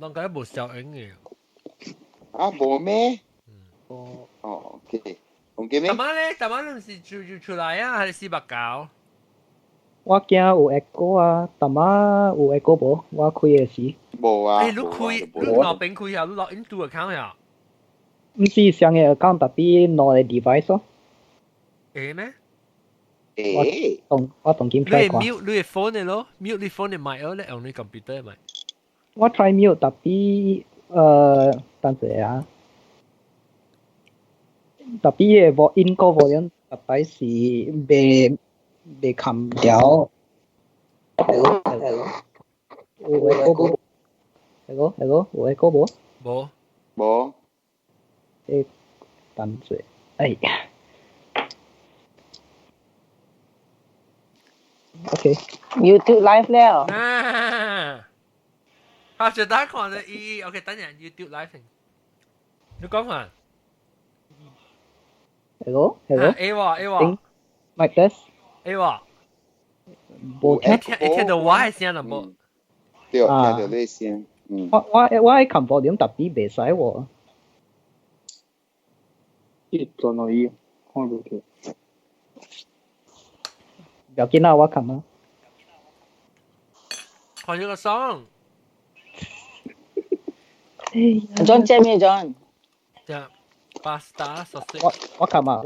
當佢冇效應嘅。啊，冇咩？哦，OK，咩？大媽你是出來啊，還是四百九？我驚有 echo 啊，淡仔有 echo 無？我開嘅時。冇啊。你落邊開啊？你落 into account 啊？唔是上嘅 account，特別攞嚟 device 咯。咩？我同佢 try 過。你 mute 你 phone 嘅咯 ，mute 你 phone 嘅咪咯，你用你 computer 咪。我 try mute，特別等陣啊。特別嘅音個 volume 特別是未冚掉。hello，有 echo 冇 ？hello，有 echo 冇？冇。等陣，哎呀。OK。YouTube live 了。拍住打看就OK，等陣 YouTube live。你講下。Hello。A 喎。Mic test。A 喎。冇聽。聽到我嘅聲啦冇？對，聽到你聲。我喺撳 volume 特別袂使喎。做哪一？看不到。不要緊啦，我撳啊。看咗個 song。John 借咩 John？ 就 pasta sausage。我撳啊！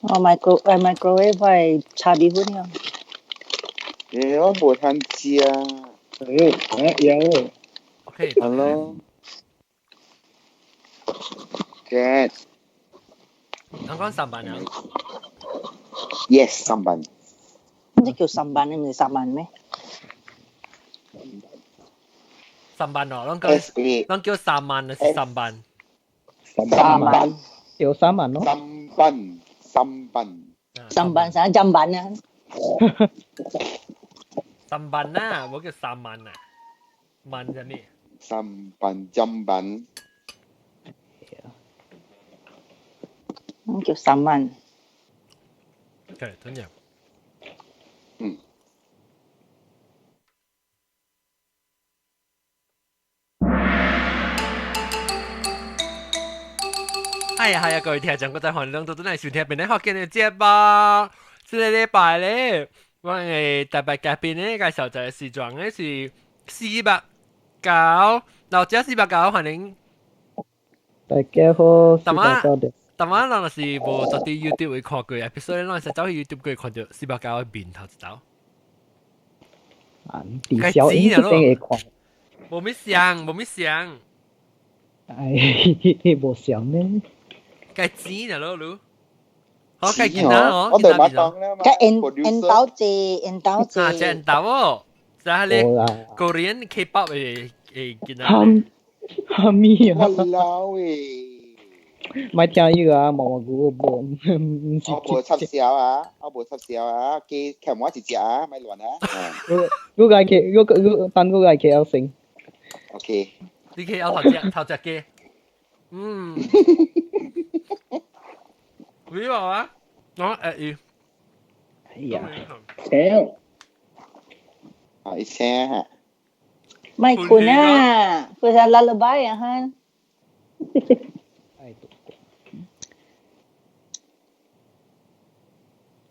我 microwave 係炒米粉啊。我冇通知啊。有。OK。Hello。Cat。香港上班啊 ？Yes， 上班。咩叫上班？你唔係上班咩？上班咯，咱叫三萬啊，是上班。上班。叫3萬咯。上班啥上班啊？上班啊，我叫3萬啊，萬係咩？上班。叫3萬。對，真嘅。係啊，各位聽眾，我在歡迎到嚟收聽邊啲學嘅嘅節目。呢個禮拜咧，我哋特別嘉賓咧介紹就係時裝咧是490，然後這490歡迎。大家好。但係咱是無做啲 YouTube 會看過 episode，咱是走去 YouTube 會看到490嘅面頭一走。啲小影一定會看。冇咩相。冇相咩？計錢啊咯，你。好計見啦，我對馬當啦嘛。計刀子。啊，即係刀哦，就係你 Korean K-pop 嘅見啦。哈咪啊！我老誒。咪聽呢個啊，蘑菇冇。我冇插小啊，佢強我一隻啊，咪亂啊。嗰個係但嗰個係 KL 聲。OK。你 KL 頭隻嘅。你話啊？我誒哎呀。一聲。咪คุณ啊佢就 lullaby 啊哈。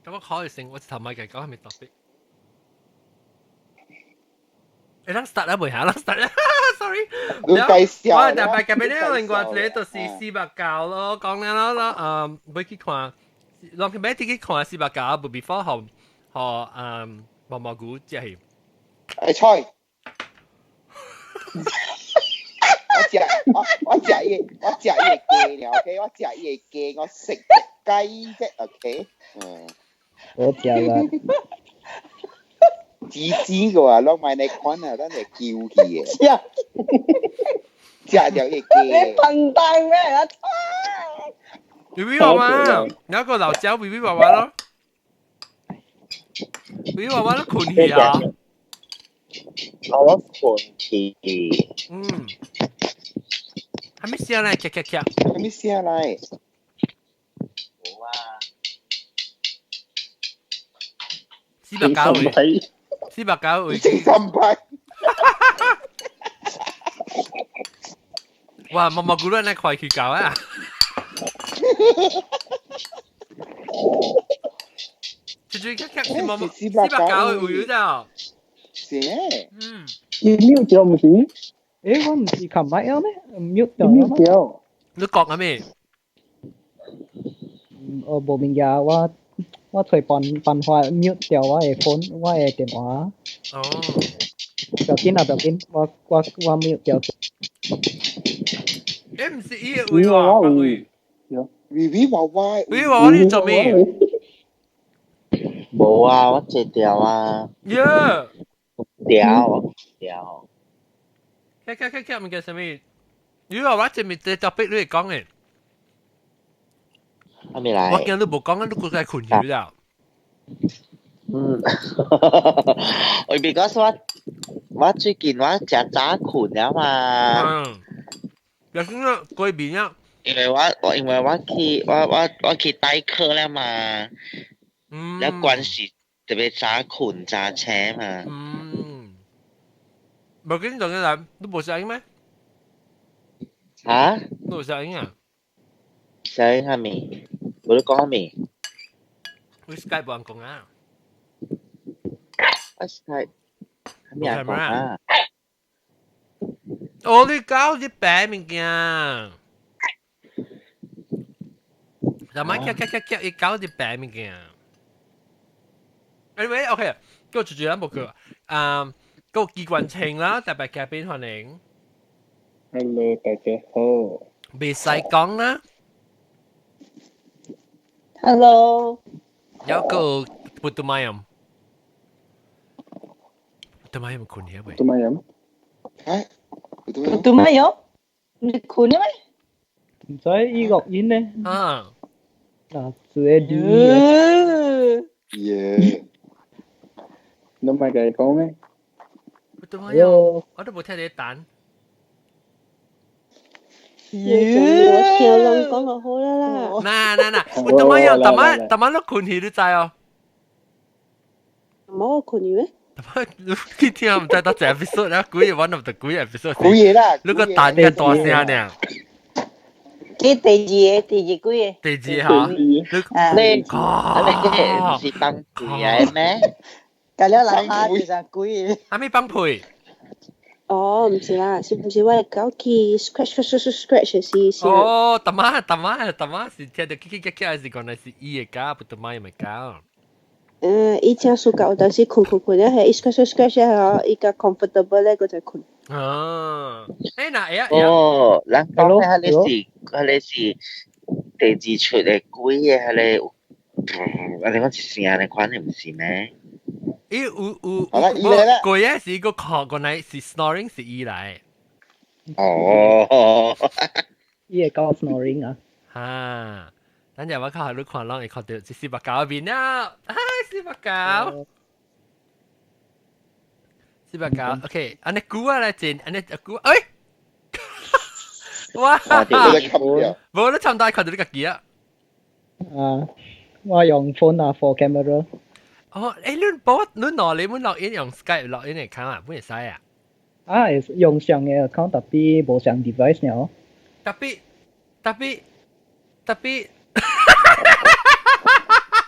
咁我可以成我頭咪嘅講係咪特別？你等 start 啦，唔係啦 start 啦 ，sorry。你介紹。我大概咁樣另外你就是490咯，講啦啦，唔去看，落去買啲去看490，不 before 和蘑菇即係。誒菜。我食嘢雞了 ，OK， 我食嘢雞，我食雞啫 ，OK。我食啦。芝嘅話，攞埋你看啊，等你叫佢嘅。食咗嘢雞。你笨蛋咩啊？BB 娃娃，有一個老椒 BB 娃娃咯。BB 娃娃都困起啊。我困起。還沒下來，咔。還沒下來。冇啊。490 490會正三派。哇，默默估到你快去搞啊！最近是默默490會有咋？是嗯，要瞄掉唔是？誒，我唔是琴日有咩？唔喐要咗咩？瞄掉。你講緊咩？無明呀，我隨辦法 mute 掉我嘅 phone，我嘅電話。哦，不要緊啊，不要緊，我 mute 掉。誒唔是伊嘅會喎，關會。Vivi 娃娃，會話你做咩？冇啊，我借掉啊，呀，掉。劇唔記什麼？你話我前面隻 topic 你嚟講嘅，還沒來。我見你冇講，你估計困擾啦。because 我最近我食早困了嘛，有啲咧嗰邊啊，因為我去代課了嘛，แล้ว關係特別早困早車嘛。冇見到嘅人，你冇聲音咩？嚇？你冇聲音啊？聲音係咪？冇得講係咪？我 Skype 冇人講啊。我 Skype 係咪人講啊？我哋搞啲餅物件，就咪一搞啲餅物件。Anyway，OK，個住啦冇佢個機關稱啦，特別嘉賓歡迎。Hello，大家好。未使講啦， Hello，有個Putu Mayam，Putu Mayam 困嘢喂。做乜嘢？嚇？做咩樣？你困咩？唔使依錄音咧，啊，嗱，自己錄音。耶！你唔係繼續講咩Putu Mayam，我都冇聽你彈。我跳浪講就好啦。Putu Mayam，tama lo 困起你知哦。冇困咩？今天唔知多隻 episode 啦，估嘢 one of the 估嘢 episode。估嘢啦，你個彈嘅大聲呢？啲第二句嘢。第二嚇，你唔是幫佢嘅咩？隔咗樓下其實句嘢。係咪幫配？哦，唔是啦，是唔是我搞起 scratch 嘅事？哦，大媽是聽到係是講係是伊嘅搞，Putu Mayam嘅搞。以前暑假但是困咧，係 scratch 係一個 comfortable 咧，嗰隻困。哦，誒嗱，哦，人講咧，係第二出嘅鬼嘅，係我哋講是成日款，你唔是咩？好啦，伊嚟啦。個嘢是個殼個奶是 snoring 是伊嚟。哦，依個搞 snoring 啊！嚇，等陣我靠下你看浪，你看到490嗰邊啦，490，OK，安尼估啊嚟整，安尼估，誒，哇，冇你差唔多看到你個機啊！我用 phone 啊 for camera。哦，誒，你攞你落 in 用 Skype 落 in 嚟看啊，本嚟使啊？用上嘅 account 特別冇上 device 呢？特別。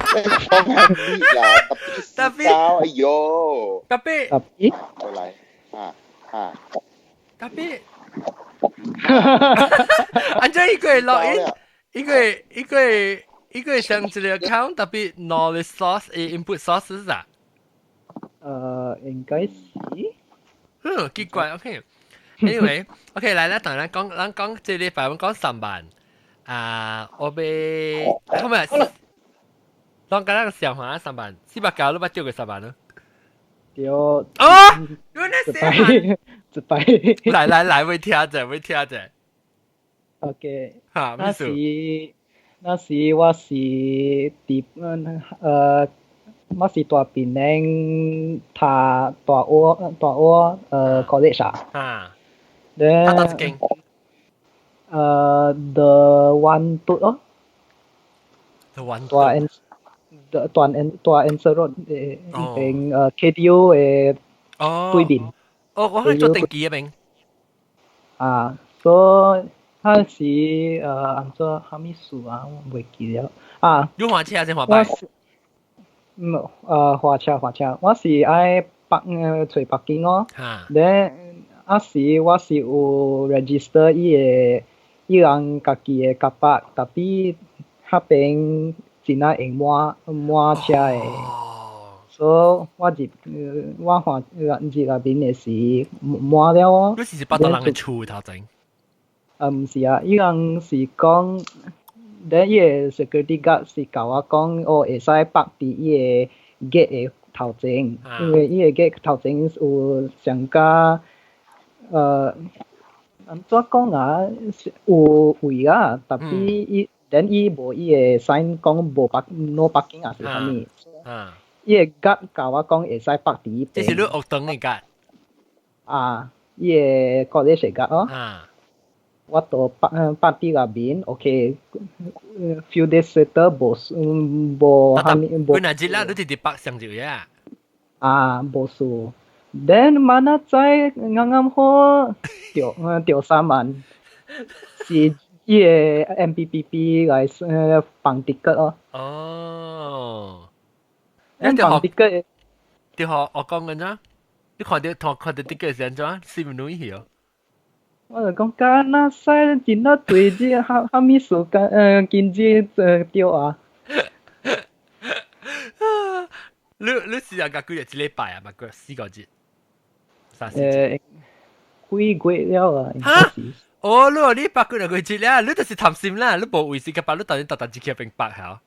講緊啲啦，特別哎呦，特別，過嚟特別，安怎一個落 in，一個上一個 account 特別 knowledge source input sources 啊？應該是。奇怪 ，OK。Anyway，OK 嚟啦，當然講這禮拜我講3萬，我被後面當緊那個小華3萬，490你把丟個3萬咯。對。哦，原來4萬。一擺。來，會聽者。OK。嚇，那時我是我是大檳城大學college 啊。嚇。咧。他到幾間？The one 對哦。 The one 對。answer 咯，邊KTO 對面。我係做定期嘅名。所以嗰時按做蝦米數啊，我唔記得啊。你滑車定滑板？滑車，我是愛找北京哦。咧時我是有 register 伊人家己嘅卡巴，但係嗰邊真係會滿車嘅。所以我看入邊嘅是滿了哦。你是八多人嘅厝頭前？唔是啊，伊人是講，咧伊個 security guard 是甲我講，會使泊佇伊個 gate 嘅頭前，因為伊個 gate 頭前有上加安怎講啊？有位啊，但係伊無伊個 sign 講無no parking 啊，是啥物？伊個 guard 甲我講會使泊佇伊邊。即是你學堂嘅 guard。伊個 college 嘅 guard 哦。我到泊佇入邊 ，OK。few days later 無啥物無。佢嗱日啦，你直直泊上就呀。無數。Then 晚仔啱啱好掉3萬，是伊個 MPPP 來放 ticket 哦。放 ticket。你學我講緊咋？你看到 ticket 係點樣？4分鐘以後。我就講干那使真啊對啲蝦米數經濟掉啊！你試下個幾日一禮拜啊？唔係4個節，3、4節。幾個月了啊？嚇！你話你8個月節啦，你就是貪心啦，你冇為事嘅把你等陣自己變白下。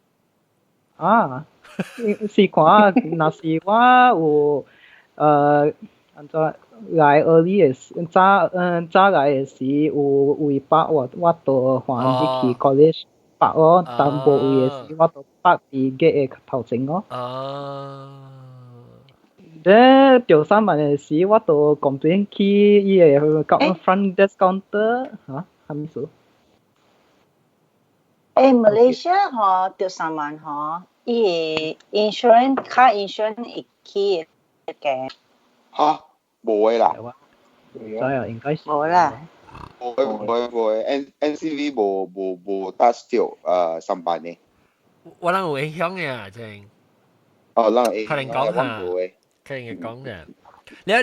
是看若是我有安怎來early 嘅早來嘅時有位泊我就換入去 college 泊咯，但無位嘅時我就泊佇gate嘅頭前咯。咧掉3萬嘅時我就 complain 去伊個 front desk counter 係咪數？Malaysia 嗬掉3萬嗬，伊 insurance car insurance 會起嘅。嚇！冇啦，所以應該是冇啦。冇 NCV 冇打掉3萬呢。我諗有影響嘅正。可能講下，可能講嘅。你掉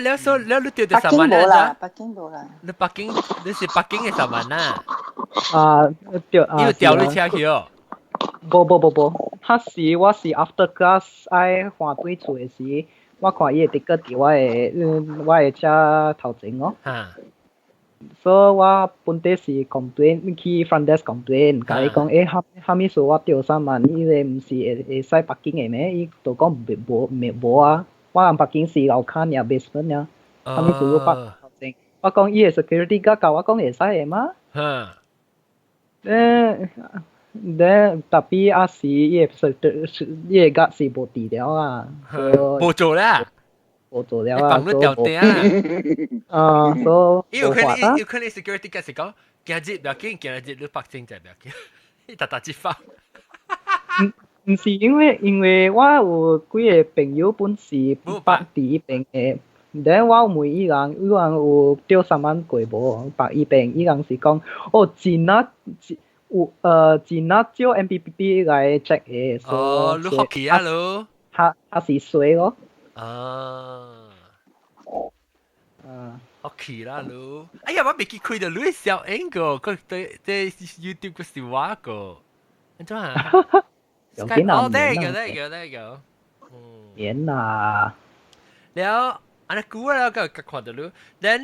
到3萬啦？北京冇啦。你北京嘅3萬啦。掉你車去哦。無，嗰時我是 after class 愛換對厝嘅時。我看伊個 ticket 佇我個車頭前哦，所以我本地是 complain 去 front desk complain，甲伊講蝦米數我掉3萬，伊個毋是會使北京嘅咩？伊就講無啊，我人北京是樓卡爾 basement 啊，蝦米數我北頭前，我講伊個 security guard 甲我講會使嘅嘛？特別啊是伊個 guard 是無治療啊，無做啦，無做了啊，綁你掉地啊，所以有可能 security guard 是講，今日不要緊，今日你北京就不要緊，你打接法。唔是因為我有幾個朋友本是北佇伊邊嘅，然後我問伊人有掉3萬過無？北伊邊伊人是講，真啊！真啊少 MPPP 來 check 嘅，你學期啊咯，他是水咯，學期啦咯，哎呀，我未記開到你小英個，佢對 YouTube 個笑話個，安怎啊？有幾難there you go，免啦，แล้วอันนั้นกูแล้วก็看到你 then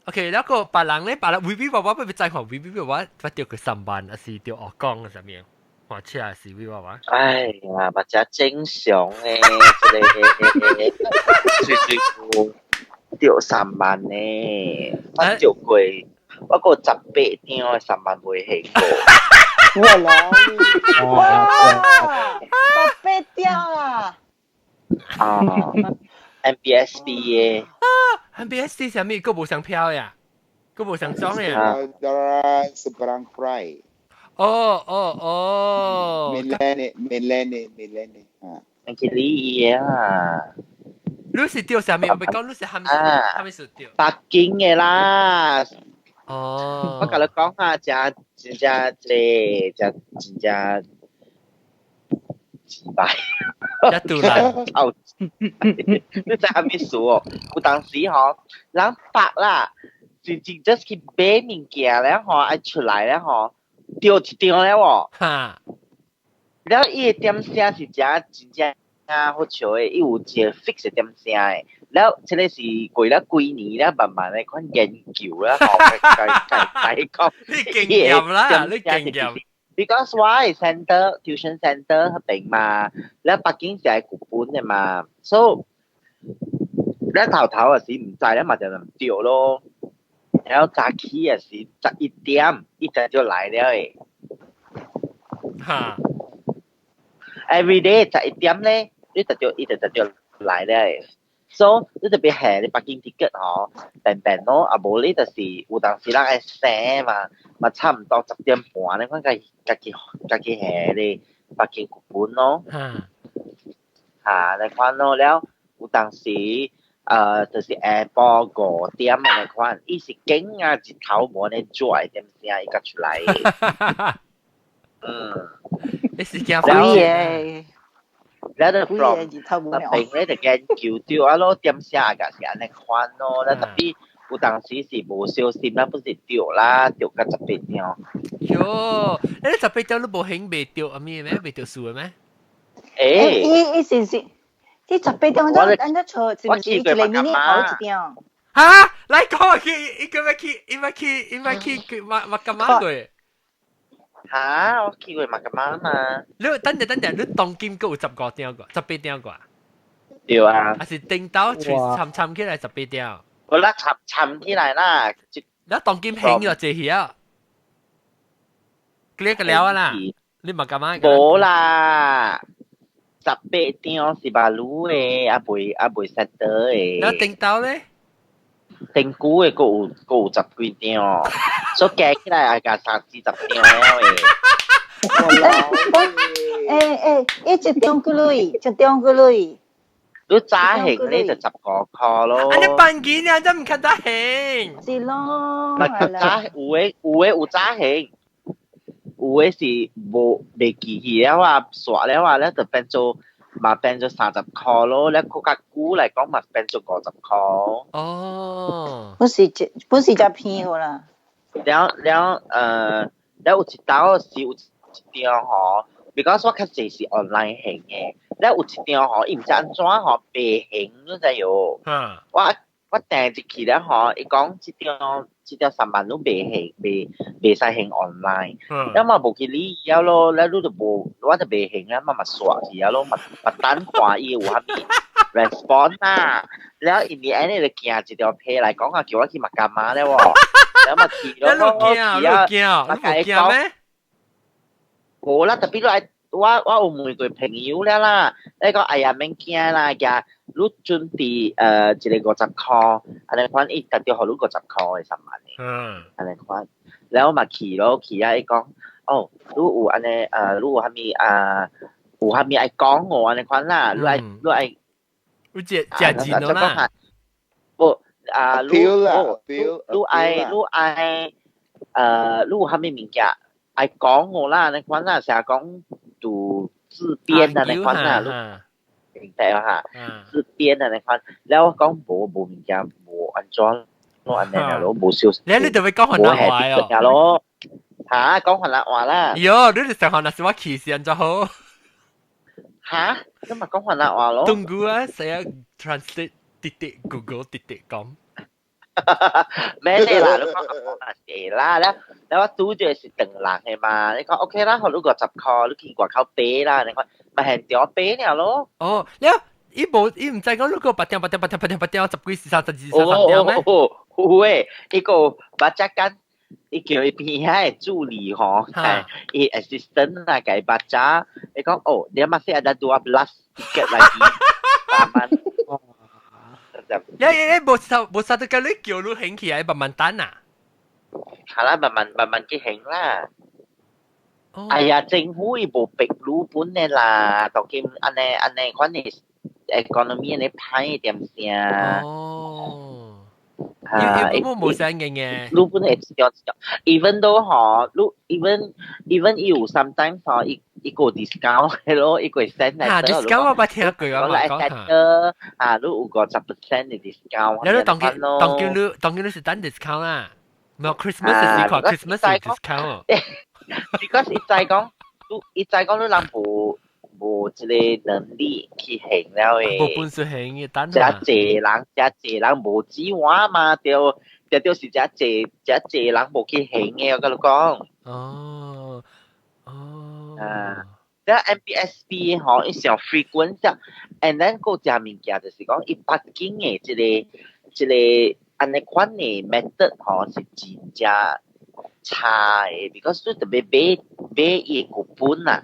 OK，แล้วก็別人咧，微微娃娃不在看微微娃娃，發掉佢3萬，還是掉鵝缸啊？上面看車還是微娃娃？哎呀，或者正常誒，最掉3萬呢，我掉過，我個18張3萬未起過。哇！18張啊！MBSB 嘅。MBSD 上面個冇上票呀，個冇上裝呀。Darah seberang Pride。Millennium 啊，你去你啊！你是钓啥物？我咪讲你是虾米是钓？北京嘅啦，我甲你哦，讲下，真一个，真失败，一杜兰，臭！你知虾米事哦？有当時吼，人白啦，真 just 去買物件咧吼，愛出來咧吼，釣一釣咧喎。哈，แล้ว伊个點聲是真正好笑诶，伊有一個 fix 嘅點聲诶。แล้ว即個是過了幾年咧，慢慢咧看研究啦，吼，講你勁嚴啦，你勁嚴。Because why center tuition center 嗰邊嘛，แล้ว北京就係古本嘅嘛，so แล้ว頭時唔知咧嘛就唔掉咯，然後早起嘅時11點，一陣就來了誒。哈。every day 11點咧，你就來了，so 你特別係你北京 ticket 嗬，平咯，啊無你就是有當時人愛醒嘛差唔多10點半咧，講家己係你北京古本咯，你看咯，แล้ว有當時就是下晡5點你看，伊是勁啊日頭無呢拽點聲伊個出來，你是驚鬼嘢，แล้ว就 鬼 from 嘢日頭冇特了。別咧就研究到啊咯，點寫個是安尼看咯，แล้ว特別有當時是無小心啦，不是掉啦，掉個11點。喲，你18條你無興未釣阿咩咩？未釣樹嘅咩？誒，伊是，啲18點咱坐，是唔是一個 mini 好一點？嚇！來講佢麥幹嘛佢？嚇，我去過馬甲媽嘛。你等陣，你當金夠15點個，18點個？對啊。還是頂到沉起來18點？我啦沉起來啦。你當金興咗這些，你個了啦，你麥幹嘛？冇啦。18點是馬路誒，阿袂塞得誒。然後頂到咧？頂久誒，個有10幾點，所以加起來係加30-40點了誒，一點幾類。你早興咧就15塊咯。啊！你辦件啊，真唔及得興。是咯，早有早興，有誒是未記起了話，刷了話咧就變做30塊咯，แล้ว個價股嚟講嘛變做50塊。哦。不是只片個啦。แล้ว有一道是有一點吼 ，because 我較濟是 online 行嘅，แล้ว有一點吼，伊毋知安怎吼白行，你知有？我訂入去咧吼，伊講這條3萬都未使行 online，แล้ว嘛無去理了咯，แล้ว你就無，我就未行啊，嘛刷去啊咯，嘛等看伊有啥物 response 啊，แล้ว in the end 就行一條批來講啊，叫我去麥加馬咧喎。แล้วมาขี่รถมาไกล講咩？冇啦，特別我有問過朋友啦，你講哎呀免驚啦，呀，你準備一個50塊，安尼款伊特別好你50塊嘅3萬嘅，安尼款，แล้วมาขี่咯，ขี่啊，伊講哦，你有安尼你有蝦米愛講我安尼款啦，你愛有食錢咯啦。你有啥物物件愛講我啦？你看啦，成日講讀自編啊，你看啦，你明白啊？自編啊，你看，แล้ว我講無物件無安怎，我安尼啦咯，無小，你就會講河南話哦？咯，嚇，講河南話啦。喲，你哋成河南話歧視人就好。嚇，咁咪講河南話咯。Tunggu ah, saya translate Google com. 咩嚟啦？你講係啦，แล้วว่าตู้จะ是等人係嘛？你講 OK 啦，好，如果10塊，你見外口俾啦，你講咪係掉俾你咯。哦，แล้ว伊唔知講如果8點10幾30點咩？喂，一個把隻間，伊叫伊邊係助理嗬，係伊 assistant 啊，計把隻，你講哦，你masih ada 12 tiket lagi， aman。冇satu kali叫你興起來慢慢等啊。係啦，慢慢去行啦。哎呀，政府伊无逼日本的啦，當今安尼款的 economy 呢歹點聲。哦。啊，日本冇聲嘅。日本會少少 ，even though 嗬，even 伊有 sometimes 嗬，伊個 discount 係咯，伊個 send 嚟。discount 我冇聽過啊，我講下。啊，你有個10% 嘅 discount。你當佢是單 discount 啊？冇 Christmas 是講 Christmas 有 discount。because 伊再講你人無一個能力去行了誒，無本事行嘅單啊！遮人無指望嘛，就是遮人無去行嘅，我跟你講。哦。啊，即 MBSB 嗬，伊上 frequent 啫 ，and then 個隻物件就是講，伊北京嘅一個安尼款嘅 method 嗬，是真正差嘅 ，because 你特別買伊個本啊。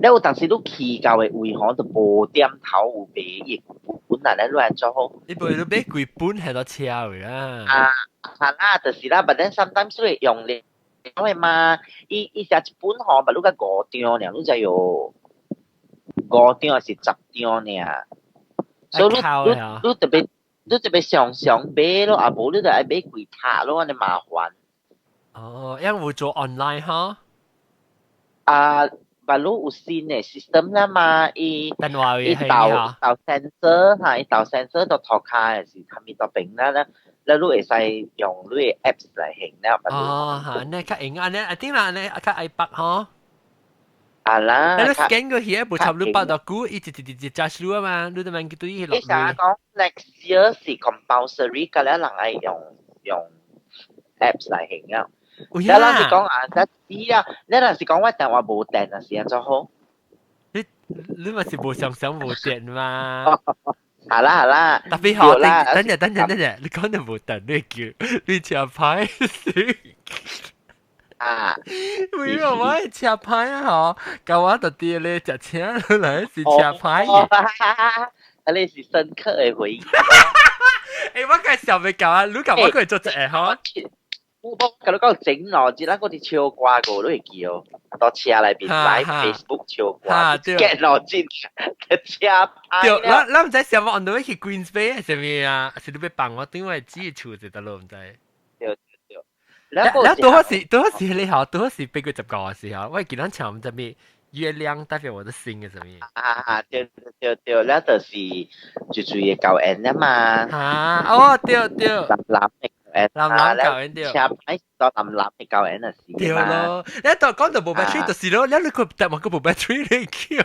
你有當時你去到嘅位可就無點頭有買伊本來咧亂做好。你買幾本係到車嘅啦。係啦，就是啦，but then sometimes 你用咧，因為嘛，伊食一本嗬，咪你個5張呢，你就有5張還是10張呢？所以你特別常買咯，啊無你就愛買幾塔咯，安尼麻煩。哦，因為會做 online 嗬。baru有新嘅 system 啦嘛，伊導 sensor 嚇，伊導 sensor 到頭卡嘅時，佢咪到邊啦，你會使用你嘅 apps 嚟行啦。哦，嚇，你較用安尼，I think 啦，你較 iPad 嗬。啊啦，你 scan 個嘢，部插你八到股，一直揸數啊嘛，你都問佢對伊落。你成日講 next year 是 compulsory 嘅咧，人係用 apps 嚟行啊。你若是講啊，你若是講我電話無電啊，是安怎好？你咪是無想無電嘛？係啦，特別好，等陣，你講到無電，你車牌先。啊，為什麼係車牌啊？嚇，我特啲咧隻車嚟是車牌嘅。你是深刻嘅回憶。誒，我介紹俾教啊，你教我佢做隻嚇。我甲你講整咯，即咱嗰啲超掛個都會叫，到車裏邊 live Facebook 超掛 ，get 咯真嘅車牌。對，咱唔知上網 on the way 去 Queens Bay 係什麼啊？是你要幫我點位指處就得咯，唔知。對。แล้ว多時你好，多時俾佢10個嘅時候，我見到牆上面月亮代表我的心嘅什麼？對，แล้ว就是最嘅教人啊嘛。哦，對。藍教人對。車牌到藍嘅教人啊是嘛。對咯，你講到冇 battery 就是咯，你個電話個冇 battery 你叫。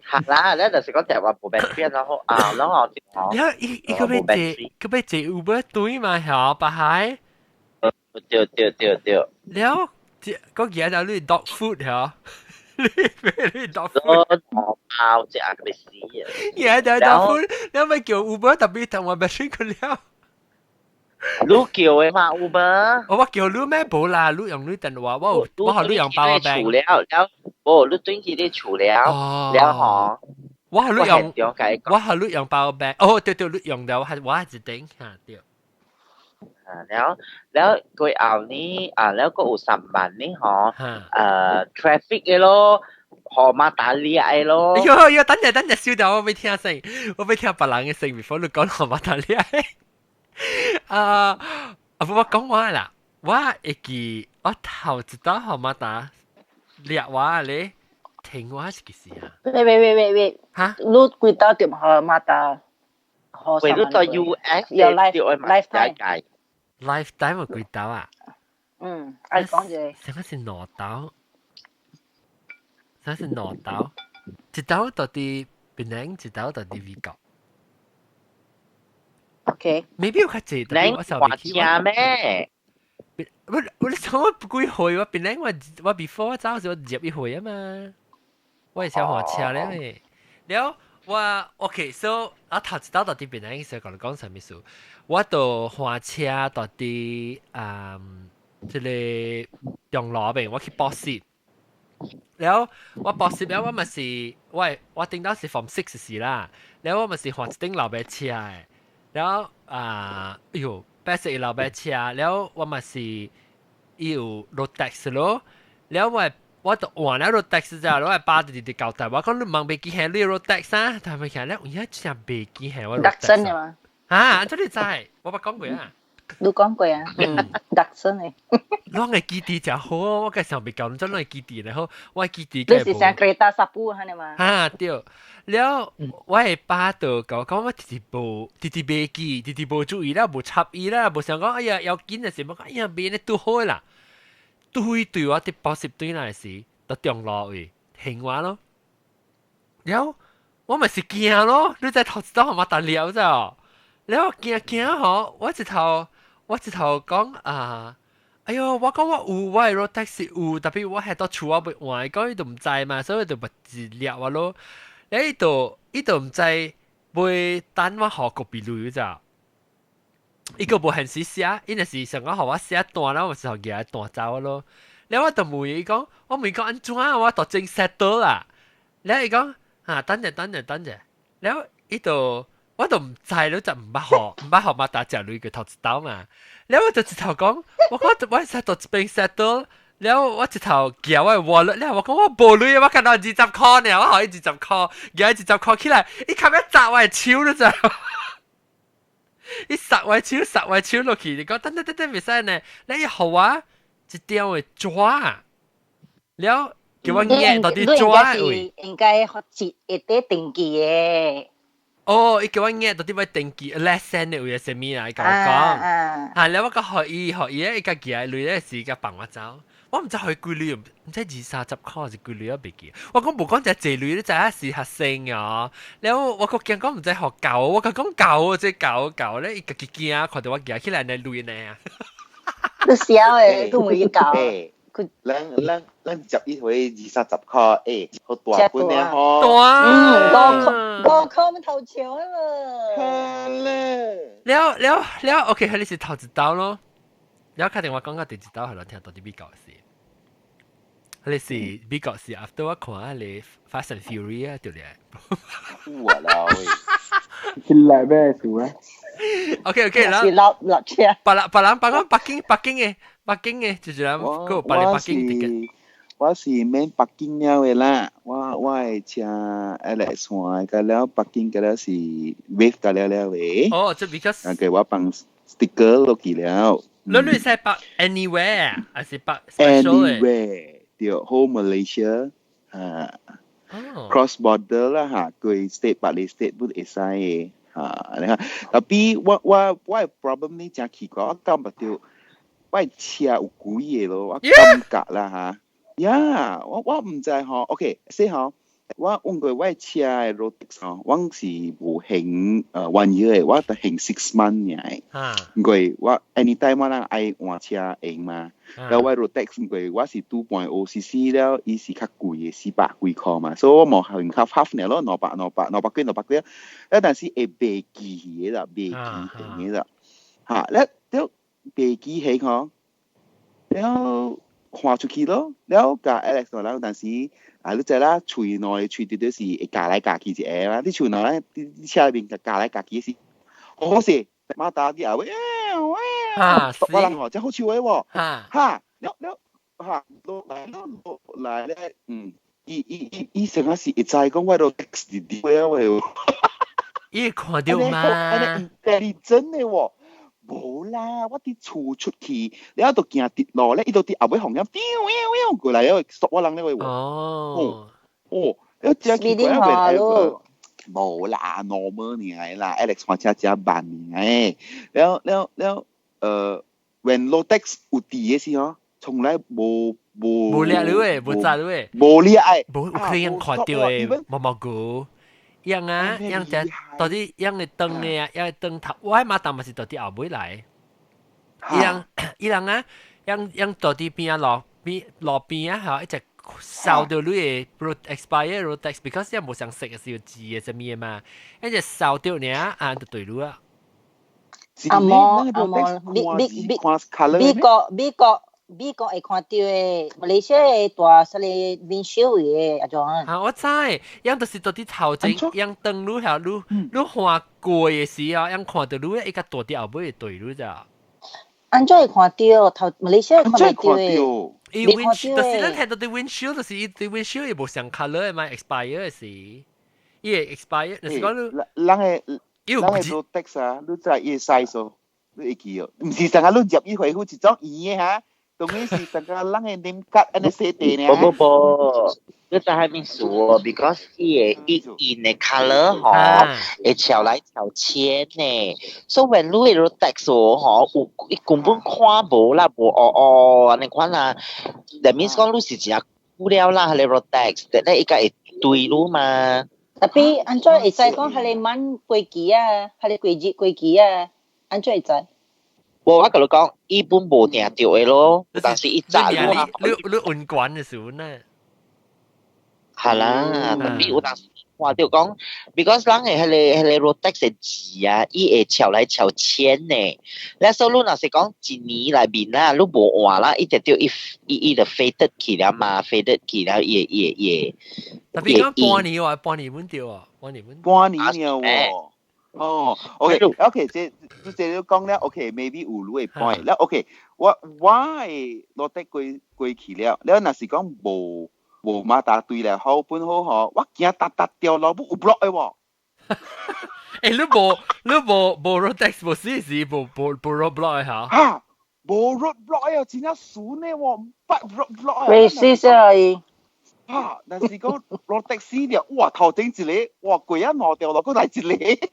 係啦，你就是講電話冇 battery 然後然後伊個要借 Uber 對嘛，係白海。對。แล้วก็เกี่ยวกับเรื่อง dog food เหรอเรื่อง dog food เอาจะอาจจะไปซีอ่ะเกี่ยวกับ dog food แล้วไม่เกี่ยว Uber แต่พี่ทำว่าแบบนี้ก็แล้วลูกเกี่ยวไว้มา Uber ว่าเกี่ยวรู้แม่โบราณรู้อย่างรู้แต่ว่าเขารู้อย่าง power bank แล้วโอ้รู้ตัวที่ได้ฉูแล้วหอว่าเขารู้อย่าง power bank โอ้เดี๋ยวรู้อย่างเดียวว่าจะเด้งเดี๋ยวแล้วก็เอานี้แล้วก็อุตสาหกรรมนี่หอtraffic 嘅咯，河馬打獵嘅咯。喲，等陣笑到我未聽聲，我未聽別人嘅聲 before 你講河馬打獵。我講話啦，我會記我頭一道河馬打獵話咧，聽話是幾時啊？喂，嚇？你幾道點河馬打？為咗到 US 有 lifetime。lifetime 有幾刀啊？愛講者。什麼是兩刀？一刀到啲檳榔，一刀到啲美國。OK。maybe 有較濟，但係我稍微記我咩？我想我幾回我檳榔我 before 我走時我入一回啊嘛，我係想學車咧。แล้ว我 OK，so 我頭一刀到啲檳榔嘅時候講什麼事？我到換車到啲即係用羅邊，我去博士。แล้ว我博士แล้ว我咪是我頂到是 Form 6時啦，แล้ว我咪是換一頂老白車嘅，แล้ว白色嘅老白車，แล้ว我咪是有 Rotax 咯， แล้ว我就換咗 Rolex 咋，攞嚟巴住啲舊台，我講你問未見係呢 Rolex 啊，但係咪其實咧，而家真係未見係我 Rolex。特身嘅嘛？啊，真係真係，我冇講過啊。你講過啊？特身嘅。攞嚟基地就好，我嘅時候未夠，真係基地咧好，我係基地嘅。你是成 Kereta Sapu 係嘛？啊對，แล้ว我係巴到講我直未記，直冇注意啦，冇插意啦，冇想講哎呀有見嘅時候，哎呀變得都好啦。對我啲保濕對那時都中落位停話咯，然後我咪是驚咯，你在頭先我大了咋，然後驚嗬，我直頭講啊，哎喲，我講我係 Rolex 有，特別我係到厝我未換，講呢度唔知嘛，所以就咪自了啊咯，你呢度唔知會等我學個別類咋。一個無限時寫，因為是上個學我寫段啦，我就記喺段走咯。然後我就問伊講，我問講安怎啊？我度正 set 到啦。然後伊講啊，等陣。然後伊度我就唔知咯，就唔捌學嘛，打隻女嘅頭一刀嘛。然後我就直頭講，我 set 到一邊 set 到，然後我直頭叫我wallet，然後我講我無女，我看到20塊呢，我可以20塊，叫20塊起來，伊冚一砸我手咯就。你實位超落去，你講等，唔使呢，你好啊，一定會抓，然後叫我硬到啲抓位。應該學節一啲定期嘅。哦，伊叫我硬到啲位定期 lesson 嘅位係咩啊？伊講，然後我講學伊咧，伊家記喺裏咧時間幫我走。我唔知佢幾鐳，唔知20-30塊是幾鐳啊？未記。我講冇講就係這鐳咧，就係試下性啊。然後我個驚講唔知學舊，我講舊即係舊咧，伊個驚啊，看到我驚起來你鐳呢啊。你笑誒，都唔會舊。咱接一回20-30塊，誒，好大本咧嗬。5塊咪頭長啊嘛。แล้วโอเค佢哋是頭一刀咯。然後確定我講個第一刀係我聽到啲美國事，佢哋是美國事 after 我看下你 Fast and Furious 條咧。哇啦喂！見嚟咩事啊 ？OK 啦。是落車。白人講北京嘅，就係嗰白人北京嘅。我是免北京了嘅啦，我係請 Alex 換個了北京個了是 wave 個了嘅。哦，即係 because。嘅我放 sticker 落去了。你係北 anywhere 還是北 special 嘅 ？Anywhere，對，whole Malaysia，cross border 啦嚇，佢 state 百里 state 都會使嘅嚇，你看，tapi 我 problem 呢真奇怪，我感覺到我車有貴嘢咯，我感覺啦嚇，呀，我唔知嗬 ，OK， 先嗬。我問過我車嘅 Rolex 嗬，我是無限1 year 嘅，我得限6 month 嘅。唔過我 anytime 我愛換車用嘛，แล้ว我 Rolex 唔過我是 2.0cc แล้ว伊是較貴嘅400幾塊嘛，所以我冇限 half 呢咯，200幾，แล้ว但是會未記嘅啦，未記嘅啦，嚇，แล้ว未記起嗬，แล้ว看出去咯，แล้ว個 Alex แล้ว但是。你知啦，厝內厝啲都是會夾來夾去一下嘛，啲厝內咧啲車裏邊夾來夾去是，好勢，馬達啲後尾，我人話真好笑嘅喎，嚇，嚇落嚟咧，伊成日是會知講我度 X 啲喎，伊看到嘛？係真嘅喎。冇啦，我啲厝出去，你喺度行跌落咧，呢度啲後尾紅音，過嚟，因為索我人呢位喎。哦，你只見過一位冇啦 ，normal 嚟啦 ，Alex 話車慢嚟，แล้วwhen Rolex 有啲嘢先嗬，從來冇叻เลย冇炸เลย冇叻誒，冇可以看到誒，冇個。樣啊，樣就到底樣你燈嘅啊，樣燈頭，我喺馬達咪是到底後尾嚟。伊人啊，樣到底邊啊落邊啊，嚇一隻燒到你嘅 expire Rolex，because 樣冇想食嘅時候字嘅就咩嘛，一隻燒到你啊，就對路啊。阿毛，美國會看到嘅，馬來西亞大實力面少嘅，阿種。我知，樣就是到啲頭前，樣燈路下路看過嘅時候，樣看到路一個大啲後尾對路咋。安怎會看到？頭馬來西亞看唔到嘅。伊 windshield 就是咱睇到啲 windshield 就是伊啲 windshield 伊無上 colour 嘛 expire 是，伊會 expire，就是講你，人嘅 Rotex 啊，你知伊 size 哦，你會記哦，唔是成日你入伊回好似裝圓嘅嚇，當然是成個人嘅 name card 安尼寫地呢。不，你在還沒說 ，because 伊印嘅 colour 嗬，會調來調淺呢，所以 when 你嘅 Rotex 嗬，伊根本看無啦，無安尼款啦。That means 講你是真係久了啦，係 Rotex，但係伊個會對你嘛。Tapi anjo會知講係你蚊過期啊，係你過期啊，anjo會知。我甲你講，伊本無定着嘅咯，但是伊炸你運管嘅時候呢？係啦，特別有當時話就講 ，because 人嘅係你 Rotex 嘅字啊，伊會調來調淺呢。你所以你若是講一年內面啦，你無換啦，伊就叫伊就 faded 去了嘛 ，faded 去了也。特別講半年喎，半年滿掉啊，半年喎。哦 ，OK，即你講咧 ，OK，maybe 有你嘅 point，咧 OK，我係落得過期了，你若是講無馬達對咧，好本好嗬，我驚搭掉落有 block 嘅喎。誒，你無 Rotex 無試無 roadblock 嚇？嚇，無 roadblock 又真係損咧喎，唔捌 roadblock 啊。你試下嚇，但是講 Rotex 咧，哇頭頂一個，哇貴啊攞掉落嗰嚟一個。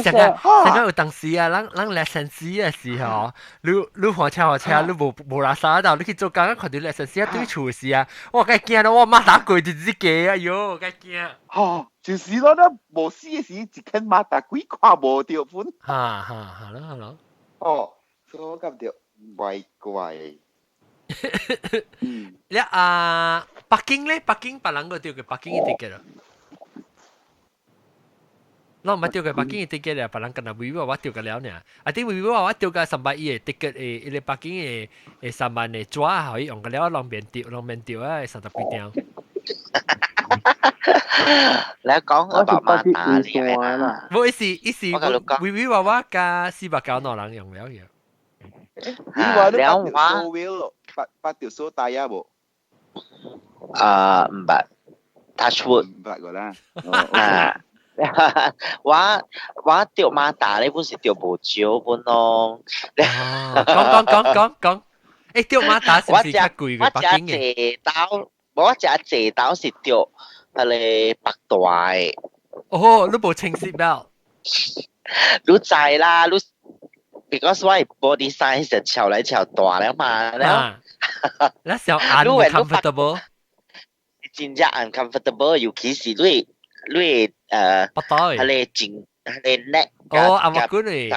成個有當時啊，咱 lesson 嘅時候，你學車，你無拉沙到，你去做工，看到 lesson 對厝時啊，我梗係驚啦，我媽打過就自己啊，喲，梗係驚。嚇，就是咯，你無試嘅時，一肯媽打鬼看無掉款。好咯。哦，所以我感覺怪。你北京咧，北京別人個掉嘅北京一啲嘅啦。เราไม่เดียวกับปักกิ่งติเกตเลยปะลังกันนะวิวว่าเดียวกันแล้วเนี่ยไอ้ที่วิวว่าเดียวกับสมัยติเกตเลยปักกิ่งสมัยเนี่ยจ้าเขา用กันแล้วลองเปลี่ยนเดียวสัตว์ปีเดียวแล้ว講about馬達呢？冇意思วิวว่ากับ490人用了嘢你話你八條數大呀冇？唔捌 touch wood 唔捌個啦。我釣馬達呢本是釣無少本咯。講，誒釣馬達是唔是較貴嘅北京嘅？我隻蔗豆是釣係你白大嘅。哦，你冇清晰表？你知啦，你 because 我 body size 就翹嚟翹大了嘛。那時候 uncomfortable。真正 uncomfortable，尤其是你係你前係你 neck 阿媽姑嚟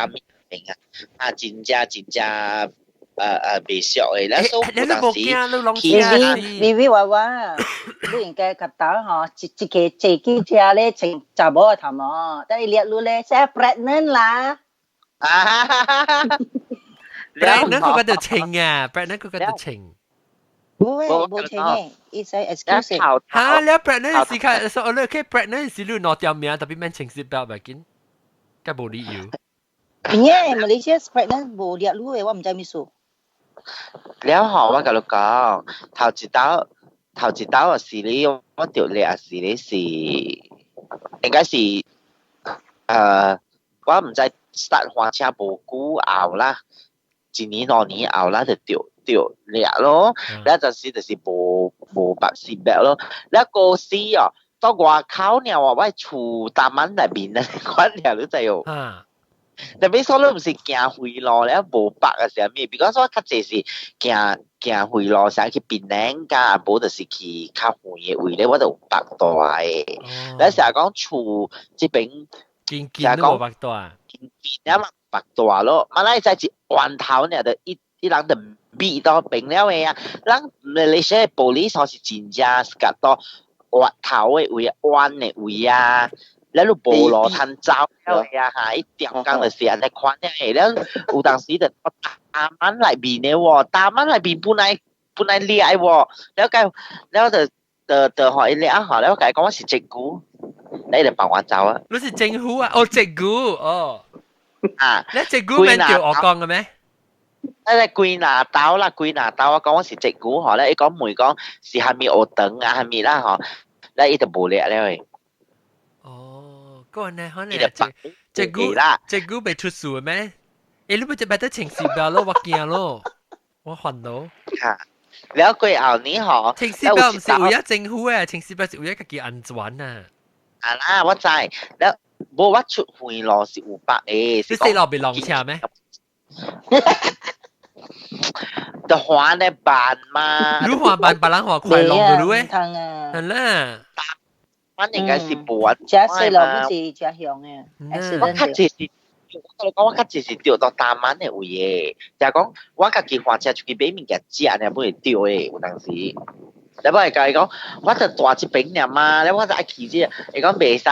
真正未熟嘅，咧所以你都冇驚，你攏驚。你話，你應該及到嗬，一個自己隻咧情查某頭毛，但係列路咧寫 pregnant 啦。pregnant 佢嗰度情啊 ，pregnant 佢嗰度情。冇情嘅，意思 exclusive。嚇，你 pregnant 時間，所以你可以 pregnant 時你攞條命，特別免情緒表咪緊，梗冇理由。因為馬來西亞 pregnant 冇列路嘅，我唔知咩數。แล้วหอว่ากับลูกก็頭一刀嘅時你我條列時你是應該是我唔知 start 換車無久後啦，一年兩年後啦就掉列咯，แล้ว就是無白事白咯，แล้ว個時哦，到外口呢話我厝大門內邊咧，關了你就有。但係所以唔是行回路咧，無白嘅時候咩？比如講較濟是行回路，成去檳榔加，無就是去較遠嘅位咧，我就有白大嘅。你成日講厝這邊，見都冇白大，見啊嘛白大咯。馬來西亞一彎頭呢，就一人就逼到平了嘅啊！人你寫玻璃廠是真正夾到彎頭嘅位、彎嘅位啊！你都無路通走了呀！嚇，一條工就成日款嘅，แล้ว有當時就大門內邊嘅喎，大門內邊本來裂喎，แล้ว就學你啊學，แล้ว佢講我是政府，你就幫我走啊！你是政府啊？哦，政府哦。啊，你政府免掉我講嘅咩？貴拿刀啦，貴拿刀我講我是直股嗬咧，伊講每講是係咪學等啊，係咪啦嗬，咧伊就無叻咧喂。哦，個呢可能直股啦，直股被出事咩？你不就擺得情緒表咯，我驚咯，我煩到。嚇，แล้ว貴後呢嗬？情緒表唔是為咗政府嘅，情緒表是為咗自己安全啊。啊啦，我知，แล้ว冇我出回咯是500誒，你死落被浪車咩？就花呢辦嘛，如花辦，別人話快樂嘅咯誒，係啦，反正係是半，假細路好似假響嘅，我較濟是，我講我較濟是掉到大晚嘅位嘅，就係講我家己花車出去買物件食，你唔會掉嘅，有當時。你不係教你講，我就大隻餅㗎嘛，你我就愛去啫。你講袂使，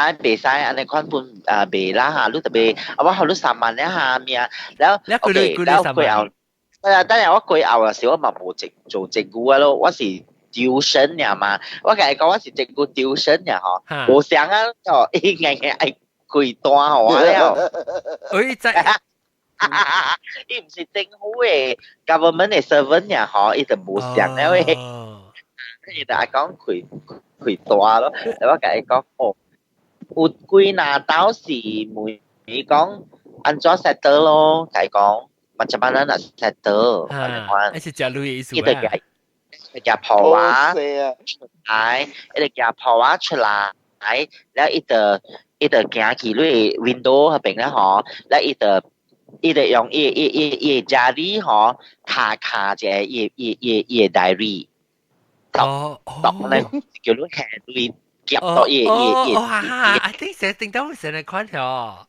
安尼款本賣啦嚇，你特別我學你3萬咧下面啊，แล้ว貴後，等下我貴後啊，時我嘛無做正股啊咯，我是丟身㗎嘛，我甲你講我是正股丟身㗎嗬，無想啊就硬愛貴單好啊了。伊唔是政府嘅 government 嘅 servant 㗎嗬，伊就無想了喂。伊就係講佢大咯，但我甲伊講哦，有幾拿刀是每講安怎 settle 咯，甲伊講macam mana nak settle，係是假類意思啊？佢夾破話出來，佢夾破話出來，แล้ว伊就行去佢 window 嗰邊咧嗬，แล้ว伊就用伊家裡嗬卡住伊 diary。讀咧叫做 handling 夾到I think 成定到成日款條。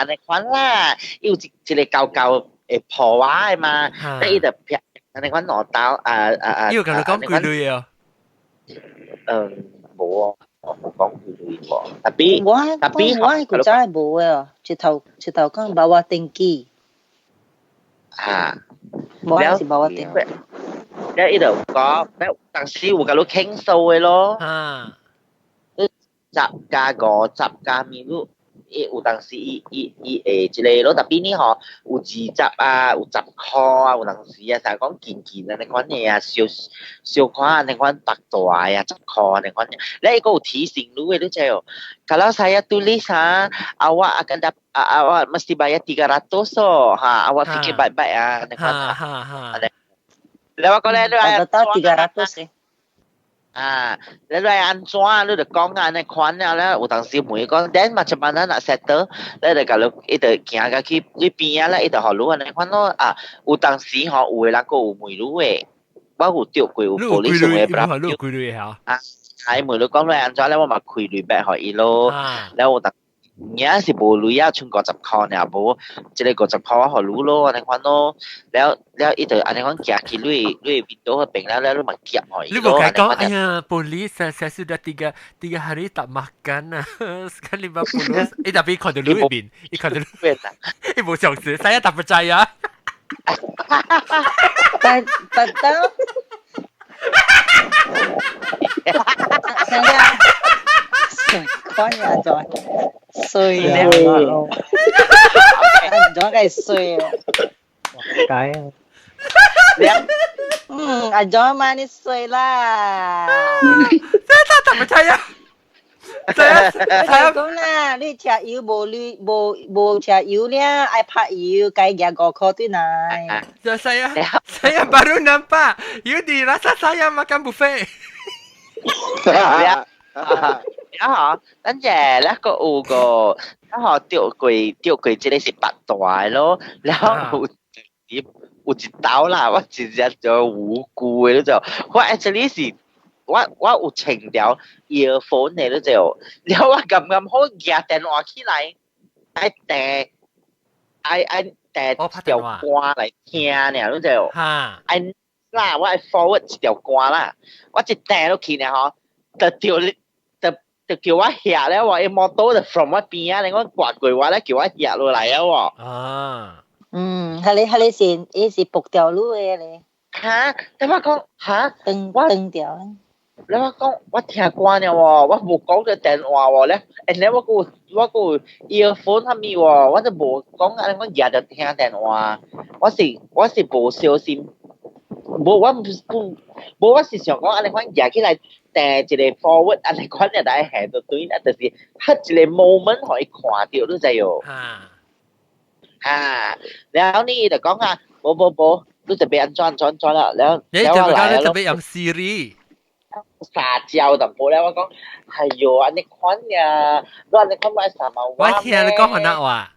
你款啦，要一個舊嘅破壞嘛，你就劈，你款攞刀要同你講幾類啊？冇啊，我冇講幾類喎。特別我個真係冇啊，直頭講把我定機。冇係把我定。แล้วอีเดี๋ยวก็แล้วต่างซีอูกับลูกเข่งโซ่咯จับกาก็จับกามีลูกอูต่างซี之類咯特別呢嗬有自習啊有習課啊有當時啊成日講健啊你講嘢啊小看你講白大啊習課啊你講แล้วอีก็有提醒lu itu ceo kalau saya tulis awak akan awak mesti bayar 300 awak fikir baik-baik你講แล้วก็เลยด้วยแล้วด้วยอันจ้าแล้วเด็กกองงานในควันเนี่ยแล้วอุตังซีหมวยก็เด่นมาจะมานั่นน่ะเซตเตอร์แล้วเด็กก็เลยอีเด็กเกี่ยกับที่ด้วยปีนี้แล้วอีเด็กหอรู้ในควันนู้อุตังซีหออุเวลาก็อุหมวยรู้ว่าอุเตียวกุยอุโพลิสเวบรับใช่หมวยรู้ก็ด้วยอันจ้าแล้วว่ามาคุยด้วยแบบหออีโลแล้วอุตังเนี่ยสิบุรุษชุนก็จับคอเนี่ยบุจะได้ก็จับคอหอรู้โลในควันโนแล้วอีเตอร์อันนี้ควันเกี่ยกิลุยวินโดว์เป็นแล้วมันเกี่ยหอย lu bukan kau polis saya sudah tiga hari tak makan sekali 50 tapi kau dulu bin kau dulu ibu 小时 saya tak percaya betul saya kwan ya John 衰啊John 梗係衰啊解啊阿 John 嘛你衰啦saya tak percaya saya講啦你食油無食油咧愛拍油該夾5塊對來saya baru nampak you dirasa saya makan buffet呀等陣咧個有個吊櫃即係白大咯，然後有一刀啦，我直接就無辜嘅就，我 actually 是我有情條 earphone 嘅咧就，然後我咁好夾電話起來，愛條歌嚟聽呢就，愛啦我愛 forward 一條歌啦，我一聽落去呢嗬，就叫我下咧話，摩托就 from 我邊啊，你講刮過話咧叫我下落嚟啊喎。係你是仆掉路嘅你。嚇？你話講嚇？蹬掉。你我講我聽慣了喎，我冇講咗電話喎咧，然後我個 earphone 下面喎，我就冇講啊，我日日聽電話，我是冇小心，冇我是想講啊，你講日起來訂一個 forward，啊你講日大下到對，啊就是喺一個 moment 可以看到都就有，然後你就講啊，冇，都就俾人裝啦，然後你就講你特別用 Siri。撒嬌就冇咧，我講係喲，安尼款呀，你安尼款買3萬。我聽你講韓國話。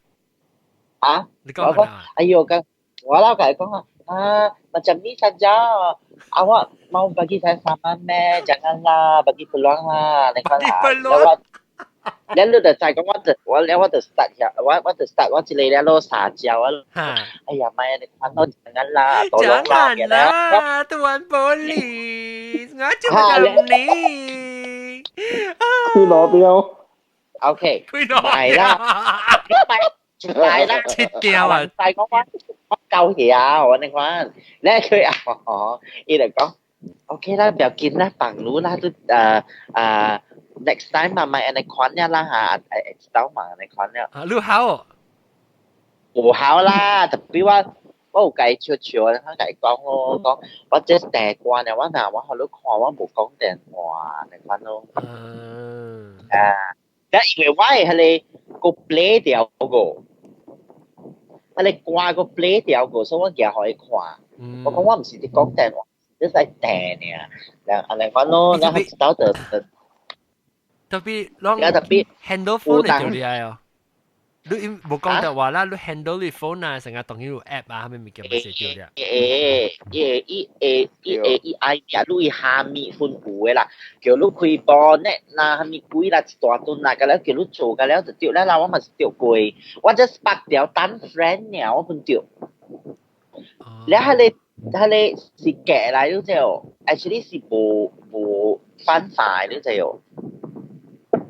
啊？你講韓國話。哎喲，我老闆講macam ni saja. Awak mau bagi saya saman meh? Janganlah, bagi peluang lah. Bagi peluang. แล้วเราจะใจก็ว่าจะ start 呀，ว่าจะ start ว่าจะเลยแล้ว撒嬌啊。哎呀媽呀，你看到jangan啦，多兩啦嘅啦。Tuan Polis，我做乜你？佢攞標。OK，佢攞係啦，係啦，切掉啊！但係我夠嘢，我你講，咧佢伊就講 OK 啦，不要緊啦，放路啦，都next time 嘛，咪你款呀啦嚇，知道嘛？你款呀。路好。唔好啦，特別話我有計笑笑，佢計講咯，我即係訂慣嘅，我喺度看，我冇講電話，你款咯。因為我係個 play 掉個，係掛個 play 掉個，所以我日可以看。我講我唔是講電話，即係訂嘅，你款咯，然後知道就。特別handle phone 嚟做啲嘢哦。你冇講就話啦，你 handle 你 phone 啊，成日當呢個 app 啊，係咪咪叫乜嘢叫嘅？AI 你下面 phone 嘅啦，叫你開播呢，嗱下面貴啦，一大頓啦，咁樣叫你做嘅了就掉咧，嗱我咪是掉貴，我只 spark 掉單 friend 呢，我唔掉。你係是假嚟都就 ，actually 是冇犯法都就。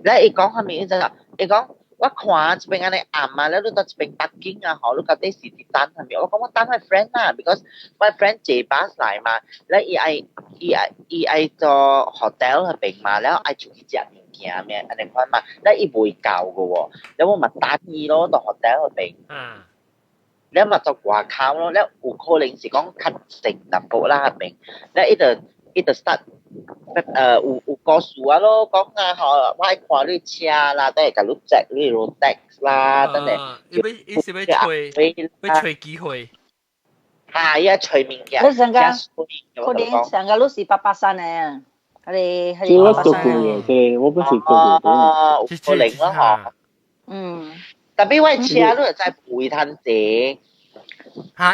你講下面就係，你講我看一邊安尼暗啊，แล้ว你到一邊北京啊，好，你到底是啲單係咪？我講我單係 friend 啊 ，because my friend 坐巴士嚟嘛，แล้ว伊做 hotel 入邊嘛，แล้ว愛出去食物件咩，安尼款嘛，แล้ว伊袂夠嘅喎，แล้ว我咪單伊咯，到 hotel 入邊，แล้ว咪做掛靠咯，แล้ว有可能是講較靜淡薄啦入邊，แล้ว伊就 start。有告訴啊咯，講啊嗬，我看你車啦，等下甲你 check 你 Rolex 啦，等下。伊是要吹機會。伊啊吹物件。你上個可能上個你是883嘅，係883嘅，我不是做哦，有可能咯嗬。特別我車你就在陪攤者。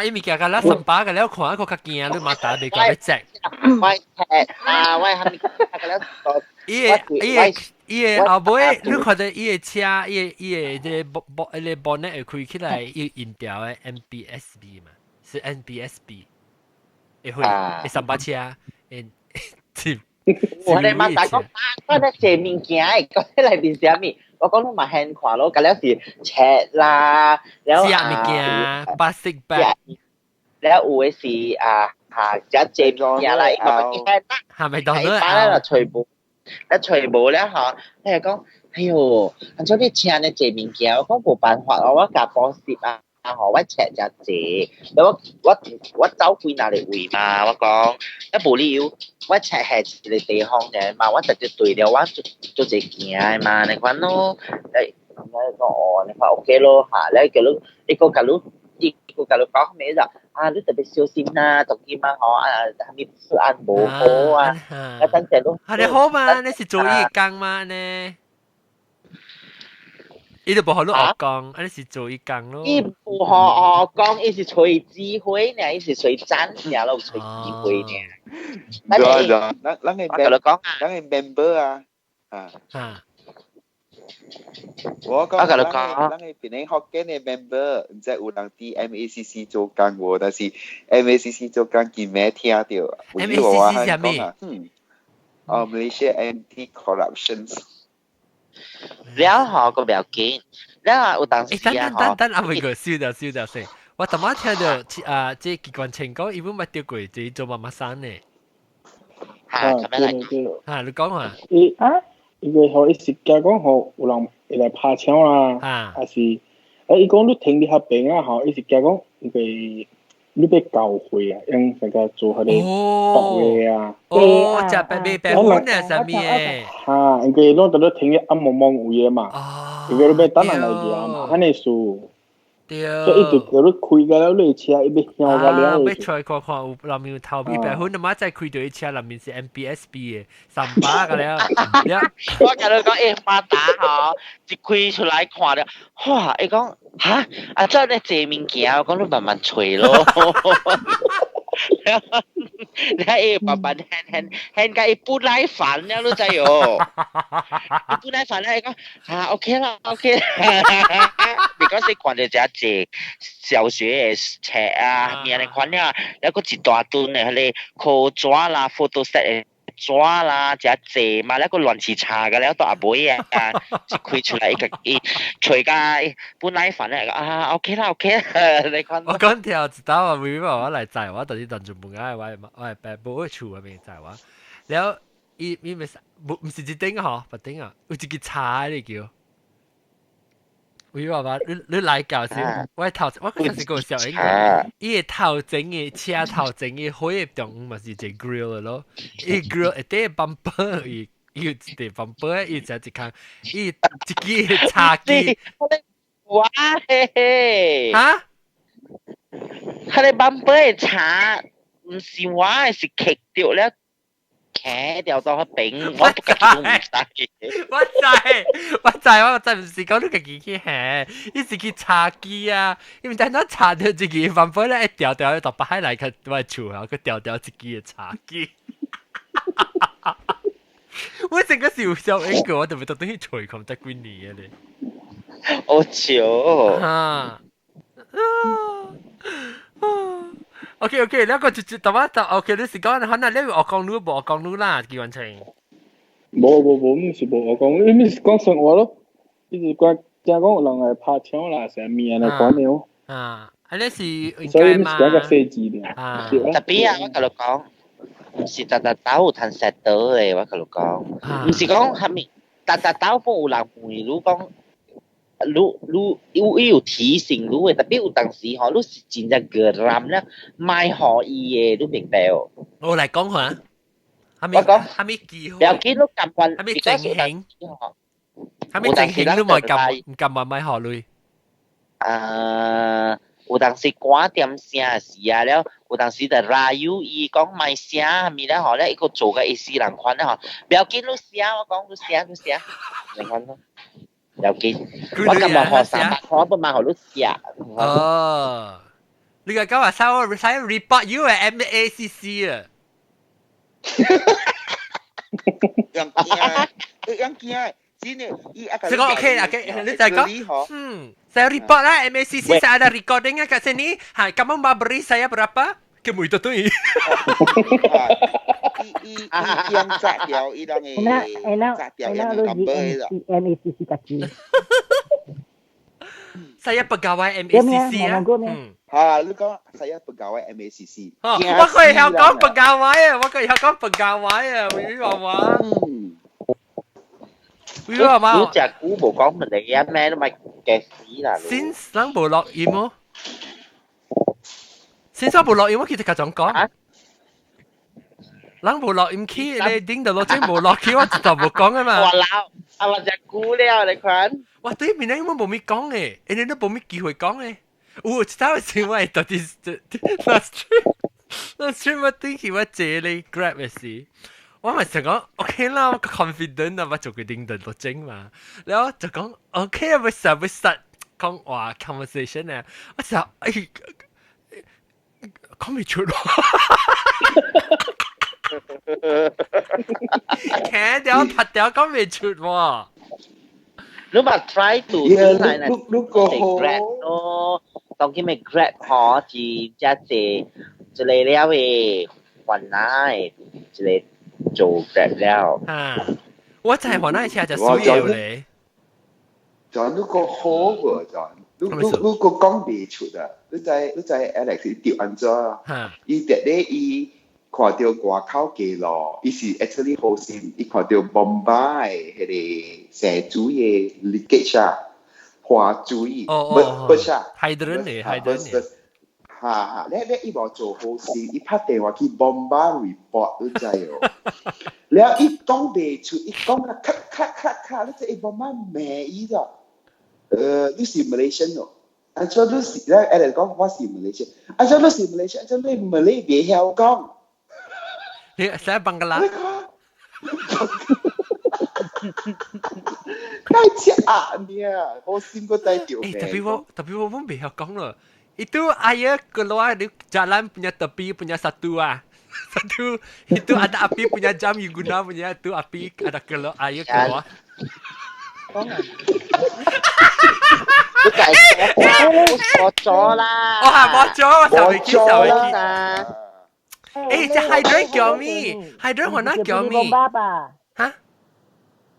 因為家啦300嘅了，看一個較驚，你馬達你講要隻。我下面個了個。伊個後尾，你看到伊個車，伊個個 bonnet 會開起來，伊印條嘅 NBSB 嘛，是 NBSB。會300車，我哋馬達講，我哋借物件，講起來係啥物？我講到咪輕看咯，咁了是尺啦，แล้ว物件，plastic bag，แล้ว有嘅是只借物件啦，咁咪輕啦，係咪當咗啦？全部咧嚇，你係講，哎呦，咁所以請你借物件，我講冇辦法，我夾幫攝啊。我尺就借，我走去哪裡位嘛？我講一無理由，我尺係一個地方嘅嘛，我直接對了，我做一件嘛，你看咯，你講你看 OK 咯嚇，你叫你個甲你講咩就你特別小心啦，當然嘛嗬係咪治安無好啊？等陣都你好嘛？你是做義工嘛呢？伊就無好你學講，安尼是做伊工咯。伊唔學講，伊是隨機會呢，伊是隨真嘅咯，隨機會呢。咱係 member 啊，我講咱係邊啲學緊嘅 member，唔知有人啲 MACC 做工喎，但是 MACC 做工見咩聽到？MACC 係咩？Malaysia Anti-Corruption。แล้วหอก็แบบกินแล้ว有當時等阿偉哥笑掉先。我頭晚聽到即係機關情講，伊本咪掉過自己做媽媽生呢。嚇，咁樣嚟講。你講下。因為佢一時間講好有人會來拍槍啦，還是伊講你聽你下邊啊，吼，一時間講因為你要教會啊，用那個做佢哋白位啊。就白粉啊，什麼嘅？因為攏都聽一蒙蒙有嘢嘛，因為你要等人來嘅嘛，肯定數。對，所以就叫你開個了，你車一邊響個了。要出來看看，有裡面有頭一百分，嘛再開到一車裡面是 MBSB 嘅300個了。我甲你講，馬達吼，一開出來看了，哇！伊講哈，這咧坐物件，我講你慢慢吹咯。你睇慢慢輕甲伊不耐煩了，你知喲？伊不耐煩咧，伊講OK 啦 OK 啦。because 你看到只小學嘅冊啊，面嚟看了，一個一大噸嘅，佢哋靠抓啦 ，photoset 嘅抓啦，只借嘛，一個亂七叉嘅咧，都阿妹啊，一開出嚟伊隨家本來煩咧，OK 啦 OK 啦，你看。我講條一刀啊，為我嚟載我，但係當陣半間我係白布嘅厝入面載我，然後伊唔是一頂嗬，不頂啊，有一個叉嚟叫。我話你來搞先，我嗰陣時個時候應該，伊個頭整嘅車頭整嘅火嘅中嘛是隻 grill 咯，伊 grill 一啲 bumper 伊有一啲 bumper 伊就一項，伊一支叉機，哇嘿，嚇，佢哋 bumper 嘅叉唔是我係是棘掉咧。騎掉到去丙，我都自己都唔知。我真唔是講你自己去行，伊是去查機啊，因為等到查到自己份本咧，一掉就擺喺嚟佢我厝啊，佢掉自己嘅查機。我成個笑一個，我特別特登去吹咁得幾年嘅咧。好笑啊！OK， แล้วก็จุดแต่ว่าแต่โอเครู้สึกว่าเขาน่ะเรียกออกกองนู้นบอกออกกองนู้นล่ะกี่วันเอง冇，唔是冇我講，你咪是講生活咯，你是講即係講人係拍槍啦，成面嚟講了。อันนี้是所以你是講個設計嘅。特別啊，我同你講，唔是特有談石刀嘅，我同你講，唔是講係咪特幫有人陪你講。你有提醒你嘅，特別有當時吼，你是真正個人咧，賣可以嘅，你明白哦？我嚟講下，我講機會，不要緊，你撳慣，係咪正興？係咪正興？你唔撳話買何類？有當時趕點聲時啊，了有當時就拉有伊講賣聲，係咪咧？吼咧，一個做嘅意思人看咧，吼，不要緊，你聲，我講你聲，你看咯。有幾？我今日學300塊，不買好多隻。哦，你個講話使 report you 係 MACC 啊？樣驚，真係這個 OK 啦，你就講，saya report lah MACC saya ada recordingnya kat sini. Kamu mau beri saya berapa? Kamu itu tuh. yang炸掉，伊當嘅炸掉yang gambar lah. MACC kaki. Saya pegawai MACC ya. Lu講saya pegawai MACC. 我可以講pegawai啊，我可以講pegawai啊，你話嘛？你話嘛？你隻股冇講乜嚟嘅咩？都咪嘅死啦！先生冇落鹽喎，先生冇落鹽，我其實佢咁講。人無落鹽起，你頂到落井無落起，我直頭冇講啊嘛。我鬧，我隻股了，你看。哇！對面咧，我冇咩講嘅，你都冇咩機會講嘅。我知道是我到底last stream 我頂起我借你 grab 嘅事，我咪就講 OK 啦，我 confident 啊，我做佢頂到落井嘛，然後就講 OK 啊，會實講話 conversation 啊，我就講唔出喎。騎掉拍掉講唔出喎。你咪 try to 如果 grab 咯，當佢咪 grab 可至一隻嚟了嘅雲奶，一嚟做 grab 了。我就係雲奶車就少嘢嚟。就如果好喎，就如果講唔出啊，你知 Alex 調安怎？伊特咧伊看到外口嘅咯，伊是 actually 好心，伊看到 bomba 嘅迄個蛇主嘅 leakage 啊，花水burst 啊 ，hydrant 嚟，hydrant 嚇，咧伊無做好心，伊拍電話去 bomba report 你知哦。แล้ว伊講袂出，伊講啊咔，你知伊 bomba 咩意思？你是 Malaysian 哦。อันช่วยรู้สิแล้วอะไรก็ว่าสิมาเลเซียอันช่วยรู้สิมาเลเซียอันช่วยรู้มาเลเซียเหี่ยวกองเนี่ยsaya Bangla ได้เชี่ยเนี่ยโอ้ซิมก็ได้เดียวtapi我没晓讲了itu ayah keluar di jalan punya tepi punya satu itu ada api punya jam you guna punya tu api ada keluar ayah keluar你解錯咗啦！我係冇咗，我就未見。誒，只 hydrant 叫咩 ？hydrant 可能叫咩？嚇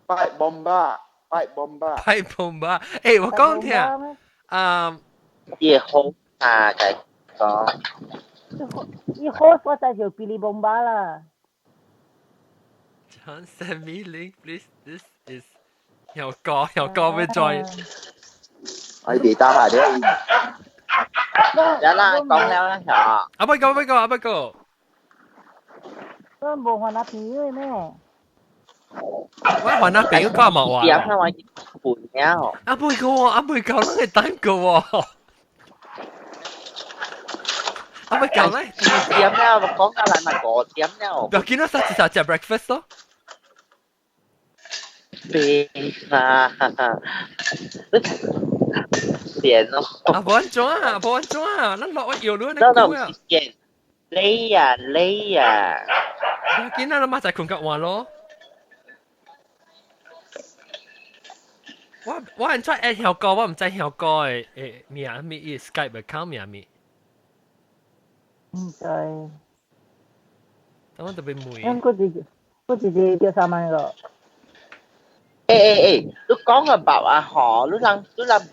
？pipe bomba。誒，我講聽也好啊，解講。一好我就叫哔哩bomba 啦。John send me link please. This is 有歌要 join。我哋打下啲。有啦，講了啦，係啊。阿不過。我冇換阿朋友咩？我換阿朋友幹嘛話？點解我半了？阿不過，你係單個喎。阿不過咧？點了？我講到嚟咪5點了。又見到實食 breakfast 咯。對啊，點咯？啊，冇安裝啊，咱落去搖luôn呢度唔見，你啊！見到你媽仔困覺話咯。我唔知誒曉歌，我唔知曉歌誒名咩伊 Skype account 名咩？唔知。咁我特別霉。我自己叫3萬個。你講個白話嗬，你諗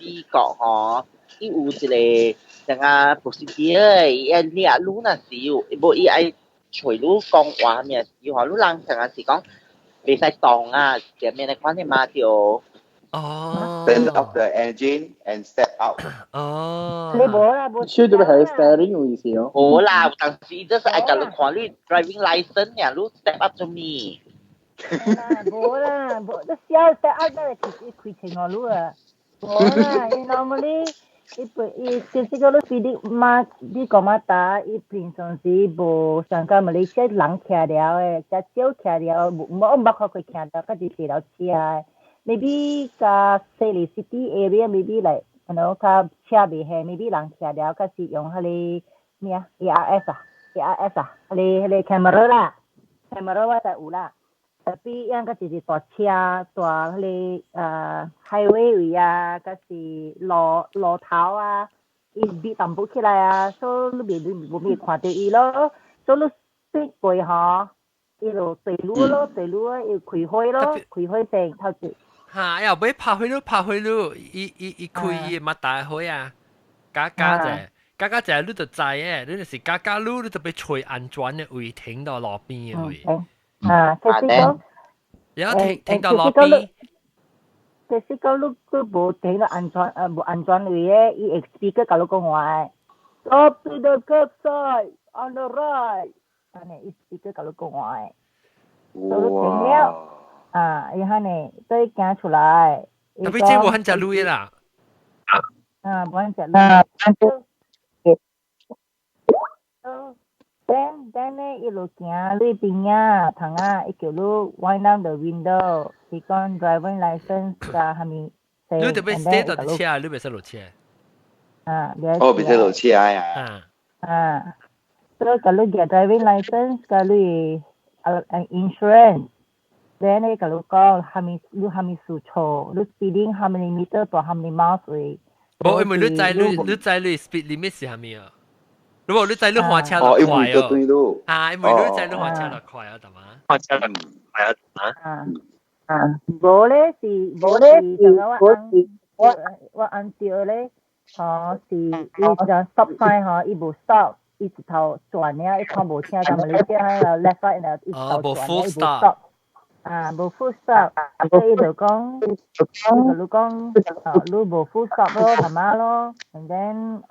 美國嗬，伊有一個像啊 procedure，伊掠你那時，無伊愛隨你講話咩時嗬，你人像啊是講袂使動啊，點咩嚟關係嘛條。Turn off the engine and step out。你冇啦，需要係 steering 有意思哦。冇啦，但是就是愛甲你看你 driving license 呀，你 step up 做咩？冇啦，你小 step up 都係開情我路啊。冇啦，你 normally 其實個你 speed 嘛，你講嘛打，伊平常時無上個馬來西亞人騎了誒，只少騎了，冇看佢騎到，嗰啲騎到車。Maybe 個 Sydney City area maybe like 個車未係 maybe 人騎了，嗰時用佢哋咩啊 ARS 啊，佢哋 camera 啦 ，camera 我就有啦。tapi yang kasi大車大佢哋highway 位啊，嗰時路頭啊，伊比淡薄起來啊，所以你冇看到伊咯，所以你識背嗬，伊就對路要開開咯，開開聲頭住。嚇！又俾拍去咯，伊開擘大開啊，加隻你就知誒，你就是加路，你就俾隨安全嘅位停到路邊嘅位。其實講，然後停到路邊。其實講你冇停到冇安全位嘅，伊 speaker 教你講話，Stop to the curbside on the right，安尼伊 speaker 教你講話嘅，所以停了。然後呢，再行出來。特別這無很隻路嘅啦。無很隻路。then 呢，一路行你邊啊，堂啊，伊叫你 wind down the window， 佢講 driving license 㗎，係咪？你特別 stay 到啲車，你唔使落車。唔使落車啊。所以kalau dia driving license, kalau insurance。Then 你個講係咪數錯？你 speeding 係咪 meter 到係咪 miles 位？冇，因為你知你 speed limit 是係咪啊？如果你知你換車就快哦。因為你知你換車就快啊，係嘛？換車就快啊，冇咧我按照咧，是伊就 stop sign 伊冇 stop。一直頭轉呢，一看無聽，但係你即係 left right 然後一頭轉呢，無 stop， 無 full stop， 所以就講，你講，你無 full stop 咯，係嘛咯 ，and then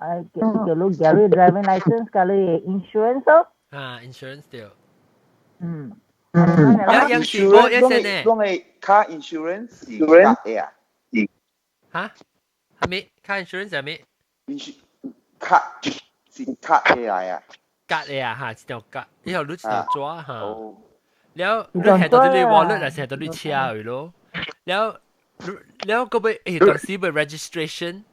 叫你 Gary driving license， 叫你 insurance 咯，insurance 對，有時我一陣呢，講嘅 car insurance 是乜啊？嚇？係咪 car insurance 係咪？卡是卡起來啊！卡嚟啊嚇，一條卡，以後你一條抓嚇。แล้ว你係到啲 wallet 還是係到啲車去咯？แล้ว個被當時被 registration，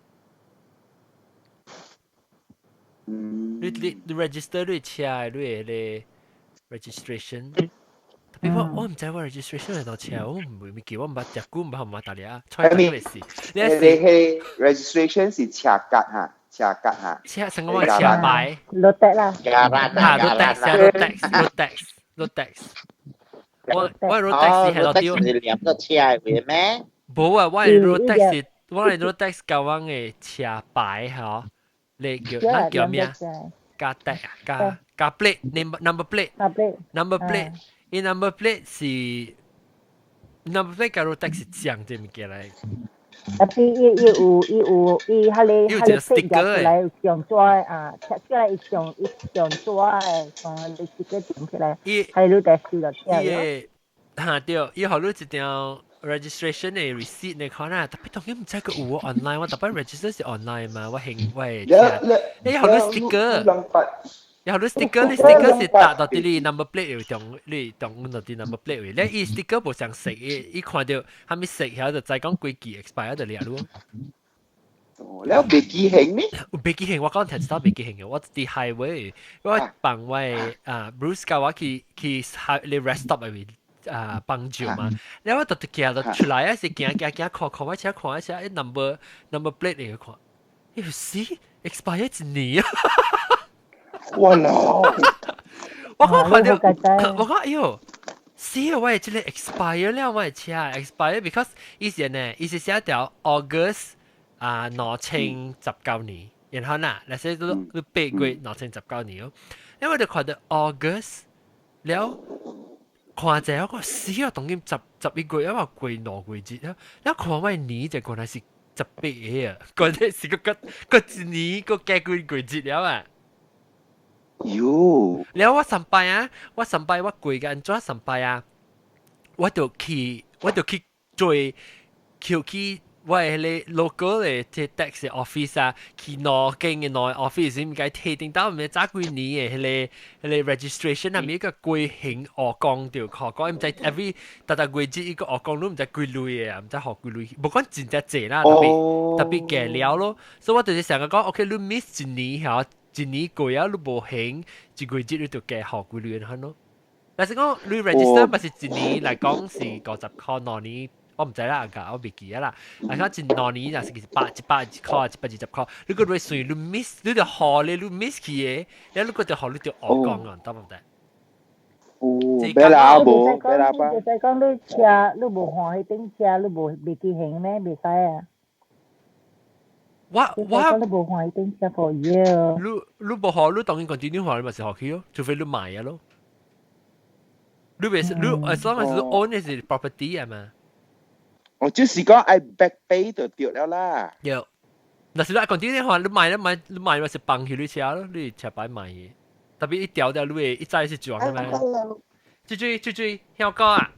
你 register 你車你 registration。特別我唔知我 registration 係到車，我唔會記，我唔捌隻股唔捌打嚟啊，猜到咩事？你係 registration 是車卡嚇。車格嚇，車成個話車牌，落地啦，嚇，road tax，我 road tax 係落啲，你兩個車嘅咩？冇啊，我 road tax 教我嘅車牌嚇，你叫咩啊？加 tag 啊，加 plate，number plate，number plate 是 number plate 加 road tax 是這樣嘅物件嚟。tapi ia hale sticker來上抓啊，貼出來上抓誒，sticker 貼出來，係你得試落車。嚇對，以後你一條 registration 嘅 receipt 你看啦，特別當然唔知佢有 online， 我特別 register 是 online 嘛，我興喂，以後你 sticker。然後你 sticker 是打到啲你 number plate 你當到啲 number plate 咧，你 sticker 冇想食，一看到係咪食，然後就再講幾期 expire 就嚟咯。แล้วเบกกี้เฮงนี่เบกกี้เฮงว่าก่อนแทนสตาร์เบกกี้เฮง我啲 highway ว่าปังไว้Bruce กับว่า佢你 rest stop 入面幫助嘛，แล้วว่าตัวตะเกียบตัว出來啊，是行看一下，number plate 嚟看，你see expire 一年啊。哇啦！我看到，我講哎呦，死啊！我係這裡 expire 了，我係車 expire because 以前呢，伊是寫條 August 2019年，然後呐，那些都8月2019年哦，因為我就看到 August 了，看者我講死啊，當今11月啊嘛，過2月節啊，แล้ว看我年就講係是18啊，講係是個一年個加幾月節了啊。喲，แล้วว่าสัมไปอ่ะว่าสัมไปว่าคุยกันจ้าสัมไปอ่ะว่าเดี๋ยวขี่ช่วยขี่ว่าเลย local เลยที่ tax office อ่ะขี่นอเก่ง嘅นอ office 唔該提定到唔係揸幾年嘅เลย registration 係咪一個規行學講掉學講唔知 every 大季節一個學講都唔知幾類嘅啊唔知學幾類冇講真正濟啦特別嘅了咯所以我就是成日講 OK 你 miss 一年嚇一年過啊，你無行，一個月你就計學幾年嚇咯。但是講你 register 咪是一年嚟講是50塊兩年，我唔知啦，我未記啊啦。啊，講一兩年就是100塊、120塊，你個 register 你 miss， 你就學你 miss 佢嘅，你個就學你就學講啊，得唔得？別啦無，別啦吧。就係講你車，你無換去頂車，你無未記行咩？未使啊。我你無換去頂車 for year。你無學，你當然 continue 學，你咪是學佢咯，除非你賣啊咯。你咪是你 as long as 你 own 嘅是 property 啊嘛。我就是講愛 back pay 就對了啦。有，但是你 continue 學，你賣咪是幫佢你車咯，你車擺賣嘅。特別一條你會一再是撞嘅咩？追，香哥啊！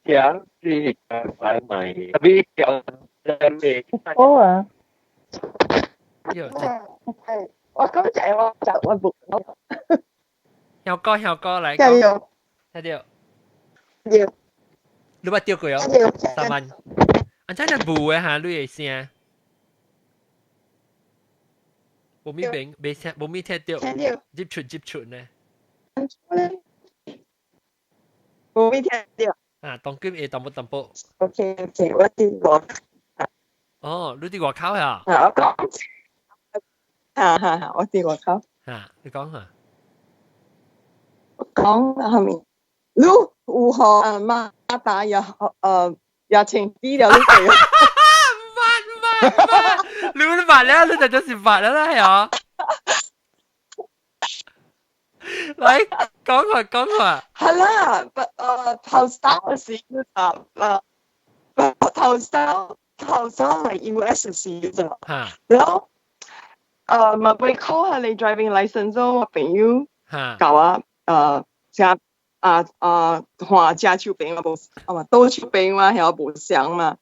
條你擺賣，特別一條。哦啊！我咁就我冇。香哥嚟講。加油！加油！要。你捌釣過有？3萬。อันนั้นบู่ฮะลุยเสียบ่มีเบงบ่มีแท้เดียวจิบชุดนะบ่มีแท้เดียวต้องขึ้นตำโปโอเคว่าดีกว่ารู้ดีกว่าเขาเหรอ我ดีกว่าเขา你講下講後面如何馬打也情啲了呢句唔發你會發แล้ว你就10發แล้ว啦係啊来講下。係啦，頭手是頭手係 US 是啫。然後咪被考下你 driving license 咯，我朋友教啊揸換揸手柄嘛，冇倒手柄嘛，係冇上嘛。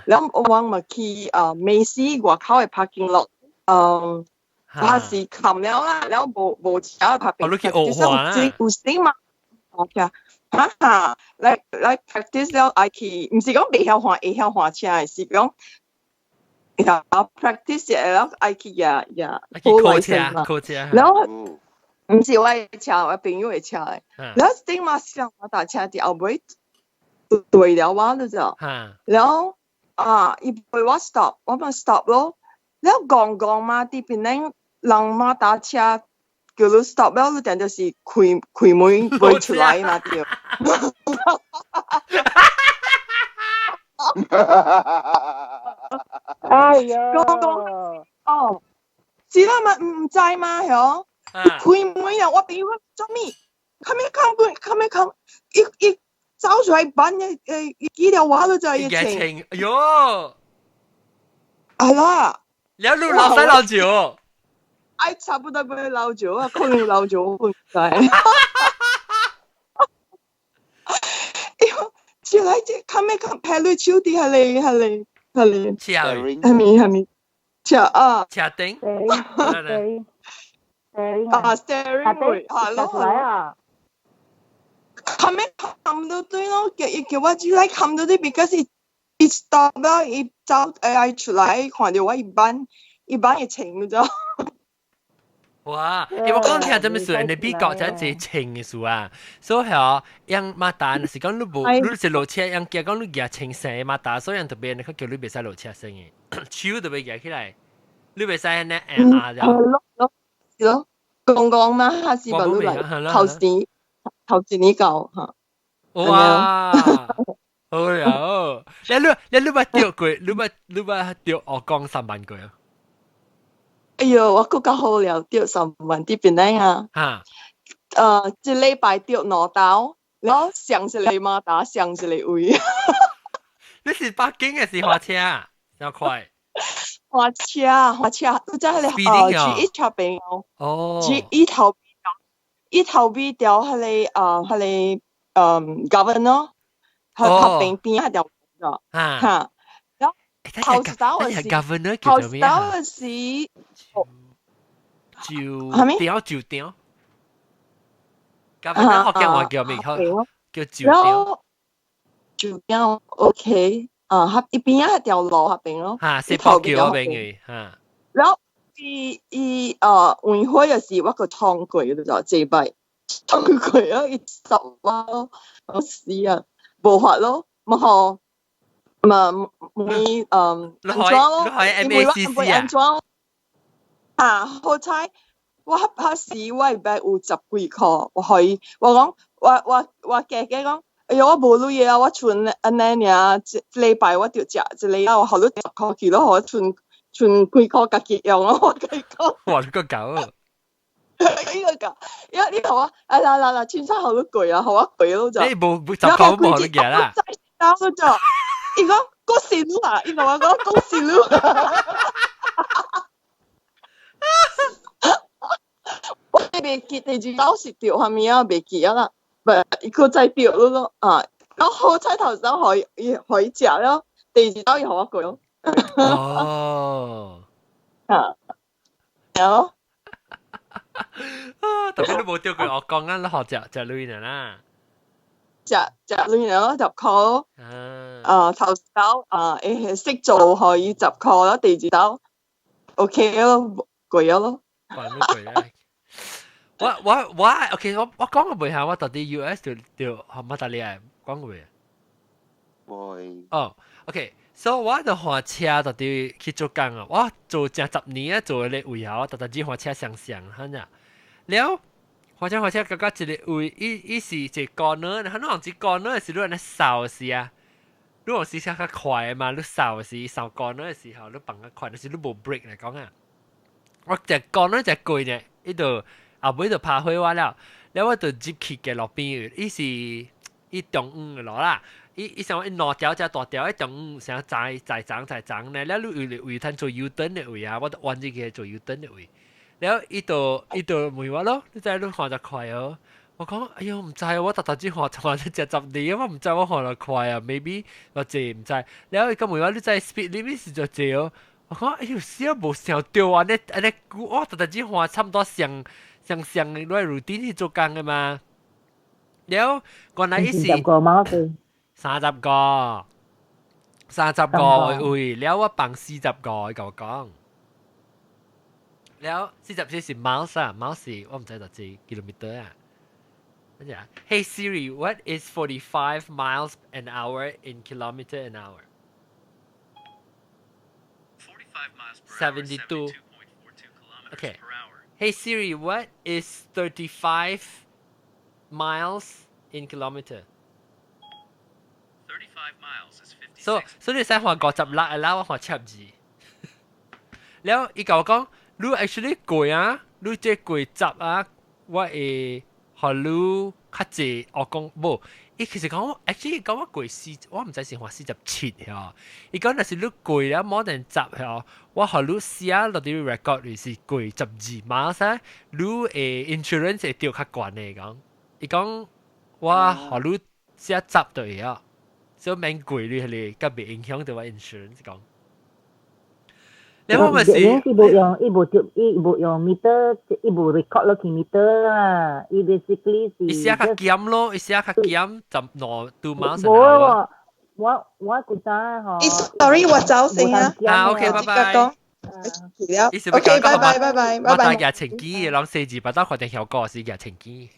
然後我咪去美斯外口嘅 parking lot，我是冚了啦，然後冇車拍柄，其實有時嘛，來 practice 了，愛去，唔是講未曉換，會曉換車，是講practice 了，愛去呀考車，然後唔是我嘅車，我朋友嘅車嘅，然後頂嘛上我搭車啲後尾對了我咯就，然後伊陪我 stop， 我咪 stop 咯，然後講嘛啲邊咧。人嘛打車叫你 stop 了，你等就是開門飛出來那條。哎呀！哦，是啦嘛，唔知嘛係開門呀，我俾我做咩？看，一走出來班一條話都就一清。哎呦！係啦，你一路老西老久。哎，差不多俾你漏咗啊，可能漏咗半世。之後即係咩拍你超啲係你。係咪？車頂。steering 會係咯。冚到對咯，叫我出來冚到啲 because it stop 啦，一走出來看到我一班嘅情咗。哇！我講聽怎麼說？你比較真係清嘅數啊，所以係樣馬達是講你冇，你是落車樣叫講你夾清聲馬達，所以人特別你佢叫你別使落車聲嘅，手特別夾起來，你別使呢壓咗。咯，講嘛，下次問你嚟頭先呢嚿嚇。哇！好呀！你咪掉過，你咪掉我講3萬句啊！哎呦，我更加好了，釣3萬啲邊咧啊！一禮拜釣2刀，然後上一個馬達，上一個位。你是北京嘅是花車啊？要快。花車，你真係G1 車邊哦。G1頭尾條係你governor，係頭邊邊係條咗嚇。頭手嘅是，頭手嘅是就掉。咁樣學嘅話叫咩？叫就掉 OK。一邊一條路下邊咯。四百橋嗰邊嘅嚇。然後運開嘅時，我個倉櫃嗰度就借幣，倉櫃啊，10咯，我試啊，冇法咯，冇學。你安裝咯，你安裝好彩我時我係有10幾塊，我可以我講我姐講，哎呀我冇嘢啊，我存安尼啊，一禮拜我就食一禮啊，我學到10塊去咯，我存幾塊自己用咯，我佢講。哇，你個狗啊！呢個狗，因為呢頭啊，嗱，穿衫好多攰啊，好啊攰咯就。你冇10塊冇得嘅啦。打咗就，伊講嗰時路啊，伊同我講嗰時路。我未記地址當時掉下面啊，未記啦，唔係佢再掉咯啊，然後好彩頭先可以食咯，地址當然好一句咯。哦，有。特別都冇掉佢，我講緊你學隻女人啦。隻女人咯，10塊咯。頭手識做可以10塊咯，地址刀 OK 咯，貴咯。我 OK， 我講過未下，我到底 US 條係乜嘢嚟？講過未？會。哦 ，OK， 所以我就換車到底去做工啊！我做成10年啊，做咧位啊，我特只換車上嚇呀。了，換車嗰個一個位，伊是一個corner，佢攞一個corner是攞嚟掃時啊。如果是較快嘛，你掃時掃corner嘅時候，你放較快，但是你冇 break 嚟講啊。我隻corner隻攰呢，呢度後尾就拍開我了。แล้วว่าตัว接去嘅落邊，伊是伊中午嘅落啦。伊想伊兩條只大條，伊中午想再長咧，แล้ว你位攤做 U 燈嘅位啊，我都揾住佢做 U 燈嘅位。แล้ว伊度問我咯，你知你看得快哦？我講哎喲唔知我特只看只10年，我唔知我看得快啊 ，maybe 或者唔知。แล้ว伊個問我你知 speed limit 是做幾哦？我講哎喲死啊冇想到啊！你我特只看差唔多上你routine 去做工嘅嘛。แล้วก่อนหน้า伊是40個貓對。30個位，แล้วว่าปัง40個佢講，แล้ว40是 miles 啊 ，miles 是我唔知多少 kilometer 啊。Hey Siri, what is 45 miles an hour in kilometer an hour? 45 miles per 72. hour, 72.42 kilometers Okay. per hour. Hey Siri, what is 35 miles in kilometer? 35 miles is 56. So 你使話50啦，然後我話72。แล้วอีกเขา講，你 actually 攰啊，你即係攰集啊，我會學你較濟，我講冇。伊其實講 actually 講我攰我唔知是話47嚇。伊講若是你攰了more than 10嚇，我學你寫落啲 record 裏是攰12碼噻，你insurance 會掉較懸嘅講。伊講我學你寫10對啊，所以免攰你係個別影響到我 insurance 講。你可唔可以？一部用 meter， 一部 record 落去 meter 啦。伊 basically 是。伊寫較減咯，伊寫較減12 miles an hour。我估咋嗬？Sorry， 我走先啊。OK， 拜拜。OK， 拜拜。我大家情機，諗4字，不得確定效果是嘅情機。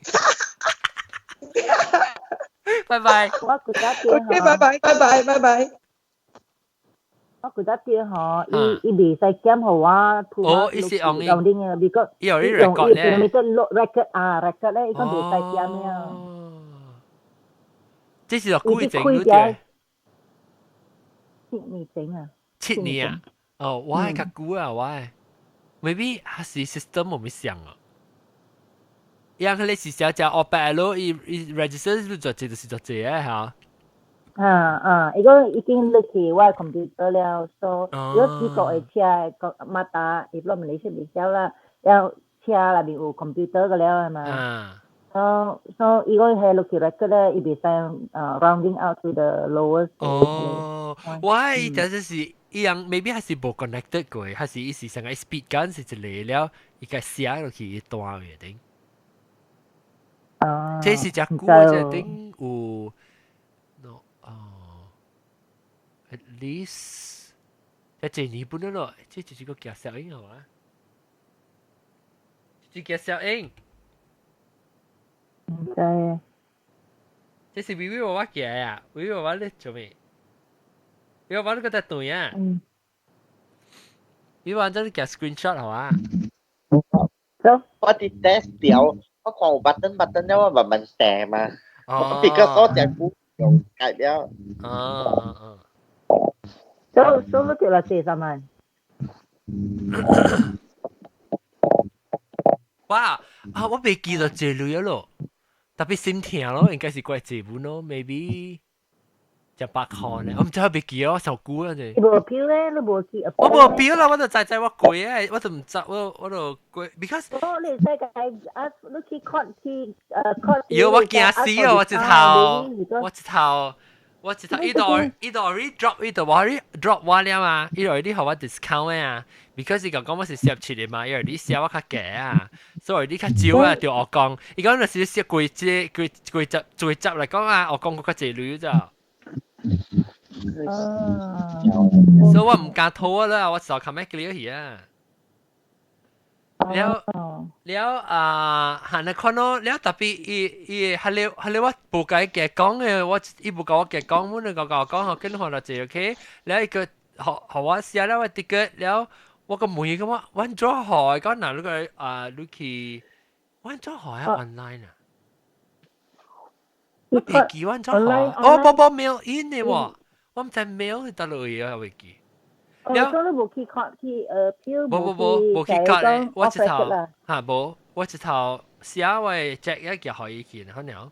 拜拜。我估咋？OK， 拜拜。我覺得啲嗬，伊未使減好啊，伊是用啲嘅，比較伊有啲 record 咧，你個 record 咧，伊講未使減啊。即是話規整嗰啲。7年啊？哦，我係較久啊，我係 ，maybe 係是 system 冇咩想啊。因為你是小隻我白咯，伊 register 都做就是做嘅嚇。伊個已經落去我 computer 了，所以如果幾個嘅車個馬達，伊攞唔嚟出嚟少啦，然後車裏邊有 computer 嘅了係嘛？所以伊個係落去 record 咧，伊袂使rounding out to the lowest。哦，我就是一樣 ，maybe 係是冇 connected 過，係是伊是成個 speed gun 是一嚟了，伊個寫落去一段嘅頂。這是隻股嘅隻頂有。At least 一年半咯，即係個夾小英係嘛？隻夾小英，唔知啊。即係 Vivi 娃娃夾啊！Vivi 娃娃你做咩？Vivi 娃娃你覺得對啊？Vivi 娃娃真係夾 screenshot 係嘛？我啲 test 掉，我看有 button แล้วว่ามันแสบมาปิดก็โซ่จากกู用改掉。收咗條40萬。哇！我未記到這類咯，特別心痛咯，應該是怪這本咯 ，maybe 100塊咧，我唔知係未記咯，受估啊啫。你無票咧，你無去？我無票啦，我就知我貴啊，我就唔知我就貴 ，because 你世界你去 court 去court。有我驚死啊！我一頭伊度 already drop 伊度我 already drop 我了嘛，伊 already 互我 discount 啊 ，because 伊講我是17嘅嘛，伊 already 寫我較價啊，所以你較少啊，對我講，伊講就是寫貴集嚟講啊，我講嗰個濟女咋，所以我唔敢拖啊啦，我就咁樣 clear 去啊。แล้วหันคนนู้นแล้วแต่ปีฮัลโหลว่าบุกไก่แกะกล้องเออว่าอีบุกว่าแกะกล้องมันก็กล้องเขาขึ้นหัวเราเจอโอเคแล้วอีกเขาว่าเสียแล้วว่าติ๊กเกอร์แล้วว่าก็มือก็ว่าวันจ่อหอยก็หนาลูกลูกขี่วันจ่อหอยออนไลน์อ่ะว่าไปกี่วันจ่อหอยโอ้บอเมลอินเนี่ยวะว่ามันจะเมลตลอดอ่ะไปกี่所以你無去看去票，無去講，我一頭嚇無，我一頭寫我 Jack 一腳可以見，可能。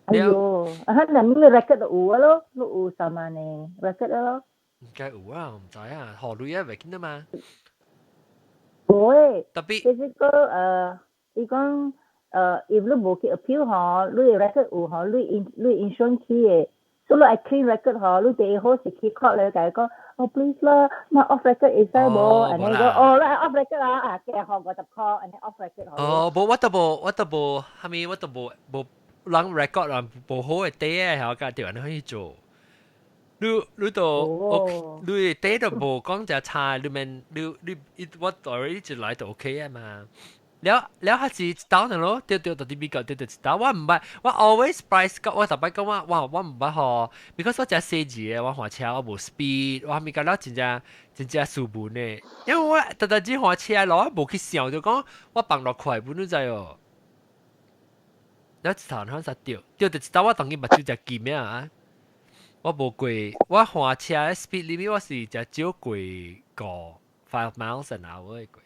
哎呦，那你 record 就有咯，你有3萬呢 record 咯。唔該有啊，唔知啊，何類啊，未見到嘛？會，特別，其實個伊講if 你無去 appeal 嗬，你 record 有嗬，你 insurance 去嘅。所以 I clean record 嗬，你第一好是去 call 你解講，please 啦，那 off record 會使冇？然後講你 off record 啊，嘅學我就 call，然後 off record 嗬。冇，我都冇，後面我都冇人 record 啊，冇好嘅啲嘅，我家條人可以做。你都你啲都冇講就差，你咪你我 already 就來就 OK 啊嘛。แล้ว下次到呢咯，掉到啲美國掉到我唔係，我 always price 個我特別講話，哇我唔係嗬 ，because 我只四字嘅，我開車我冇 speed，我咪覺得真正舒服呢，因為我特只開車咯，我冇去想就講我放落快本都知哦，แล้ว一頭可能掉到我當然唔係只劍咩啊，我冇貴，我開車 speed limit 我是只少貴個5 miles an hour 嘅貴。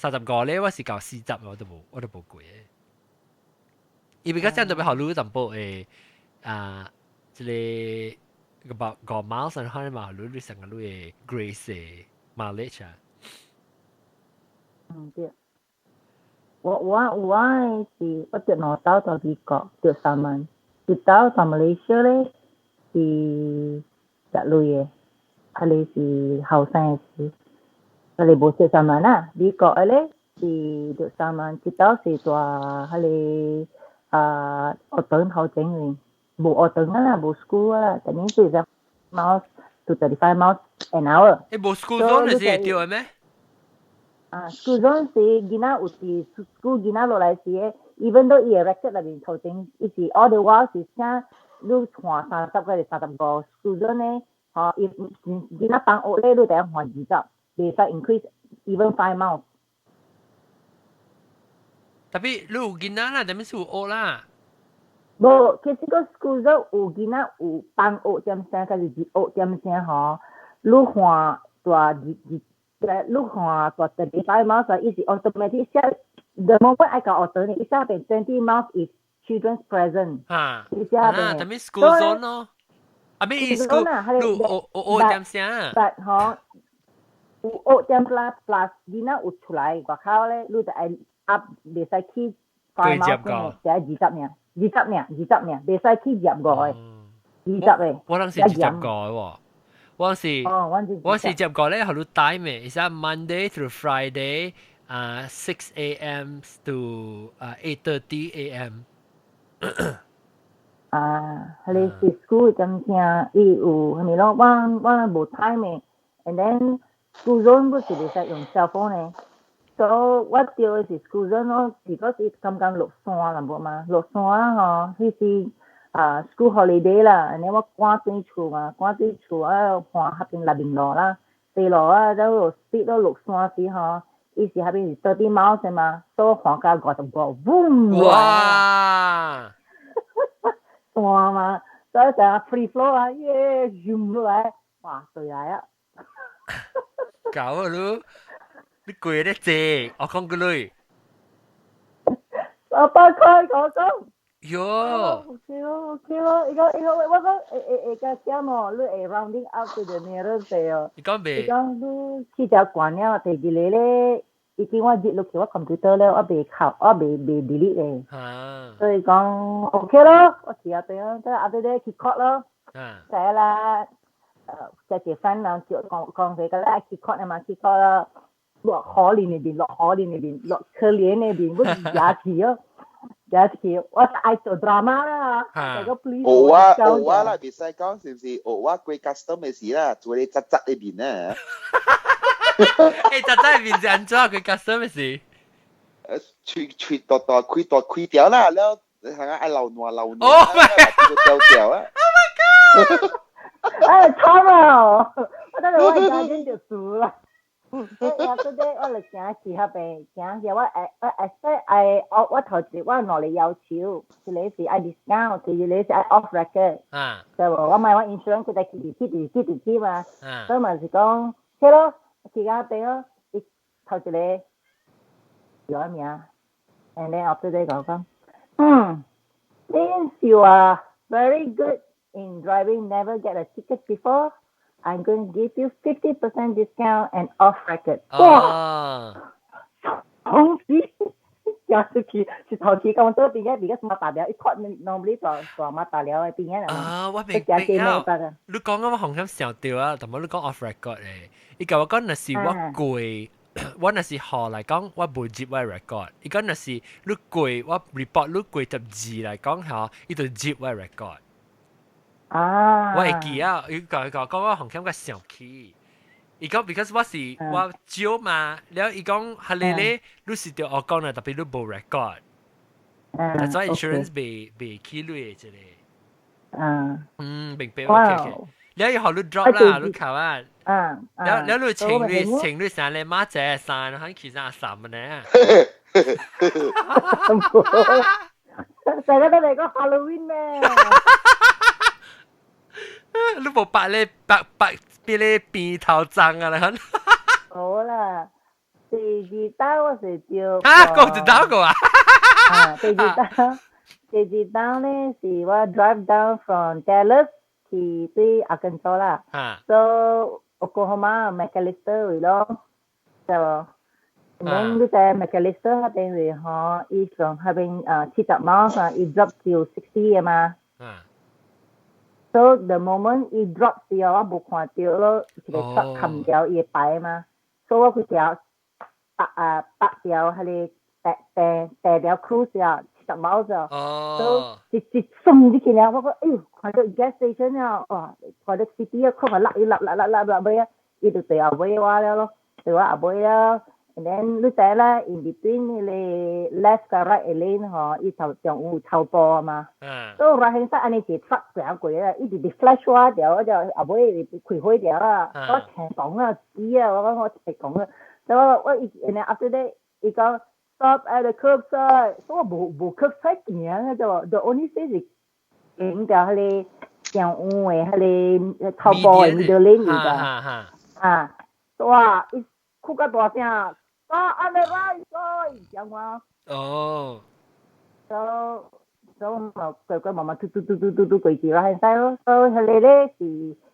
30個咧，我是搞40我都冇攰嘅。因為而家真係特別好攞淡薄誒即係個miles 可能嘛攞你成個攞嘅 grace mileage 啊。對。我是我跌攞到到美國跌3萬，跌到到馬來西亞咧是10類嘅，係你是後生嘅事。你冇蝕3萬啦，美國嘅咧是跌3萬，直到是話你學堂後整嘅，冇學堂啦，冇 school 啦，等於是只 miles to 35 miles an hour。冇 school zone 你是掉嘅咩？school zone 是囡仔有時 school 囡仔落來時嘅 ，even though 伊個 record 入面頭整，伊是 all the while 是寫你換30個定35個 school zone 咧，囡仔放學咧，你第一換20。They start increase even 5 miles. Tapi lu gina lah, tapi su o lah. Bo, kasi ko school zo u gina u pang o jam sen kasi di o jam sen ha. Lu hua tua lu hua tua 35 miles is automatic. The moment I got alternate, it's happening 20 miles if children's present. Ha. Tapi school zone no. I mean school lu o jam sen. But ha. 有點 plus 囡仔有出來外口咧，你就係 up 袂使去5 miles 就係20名，袂使去15個嘅，20嘅。我當時20個喎，我是15個咧，係攞 time 嘅，係 Monday through Friday 6 a.m. to 8:30 a.m. 係你是 school 咁聲，伊有係咪咯？我冇 time 嘅 ，and then school zone 嗰時你使用 cell phone 咧，所以我掉嘅是 school zone 咯，如果是剛落山啦冇嘛，落山啊嗬，迄是school holiday 啦，然後我趕對厝嘛，趕對厝換下邊內邊路啦，地路走落 speed 咯落山時嗬，伊是下邊是30 miles 嘛，所以換到50個 ，boom！ 哇！山嘛，所以成日 free flow 啊，耶，zoom 落來，哇，對嚟啊！搞啊你攰得滯，我講句類。18塊我講。喲。OK 咯，我講個點哦，你rounding up to the nearest 地哦。你講未？你講你去條關了，第二日咧，已經我接落去我 computer 咧，我未 delete 嘅。所以講 OK 咯，我試下對啊，即係後尾咧去 cut 咯。係啦。即係friend 兩次講佢嘅咧，去 cut 啊嘛，去 cut 啦，落可憐嗰邊，落可憐嗰邊，我廿次咯，我愛做 drama 啦，大家 please。我啦，別使講是唔是？我貴 custom 嘅事啦，做你雜雜嗰邊啊。誒，雜雜嗰邊是安怎貴 custom 嘅事？吹多開掉啦，然後係啊，愛流暖，掉啊。哎，慘啊！我等陣我家姐就輸啦。after that 我就行去那邊，行去我我頭前我攞嚟要求，一個是愛 discount，第二個是愛 off record，對無？我買我 insurance 佢哋去嘛，所以咪是講，去咯，去嗰邊咯，伊頭一個叫咩名 ，and then after that 講，since you are very good in driving, never get a ticket before.I'm going to give you 50% discount and off record. 哇！好啲，有時是頭期講做邊個乜大料？一看 normally 做乜大料嘅邊個啊？我明啊！你講咁紅咁上吊啊，同埋你講 off record 誒，伊講我講那是我貴，我那是學嚟講我冇接我 record，伊講那是你貴，我 report 你貴十字嚟講嚇，伊就接我 record。我會記啊，伊講我紅磡個上氣，伊講 because 我是我招嘛，然後伊講係你咧，你是條我講啦，特別你冇 record，但係 insurance 被起類嘅明白 OK， 然後以後你 drop 啦，你求啊，然後你情侶上嚟馬仔上，喺其實三嘅呢。成日都嚟講 Halloween 咩？你冇白俾你鼻頭爭啊！你看。好啦，第二單我是叫講一單個啊。第二單咧是我 drive down from Dallas 去對 Arkansas 啦。So Oklahoma McAllister 位咯，就然後你在 McAllister 那邊位嗬，伊從那邊70 miles 啊，伊 drop 到60啊嘛。So the moment it drops 之後，我冇看到咯，一個 truck 冚掉伊擺嘛，所以我佢條白條係第條 cruise 啊，70 miles 啊，所以一鬆啲起來，我講哎呦，看到 gas station 啊，哇，看到 city 啊，看埋落尾啊，伊就對後尾我了咯，對我後尾啦。And then 你睇啦 ，in between 你 left 個 right lane 嗬，伊頭上有頭波啊嘛。都 right hand side 安尼是 truck 上過啦，伊直直 flash 我掉，我就後尾開開掉啦。我聽講啊，知啊，我直講啊。所以我and then after that 伊講 stop at the curbside，所以我冇 curbside 嘅就 the only thing 是影掉佢哋上烏嘅佢哋頭波嘅 middle lane 㗎。哇！哭個大聲。on the right side 講我。所佢慢慢嘟過住啦，係曬咯。所以佢哋咧是，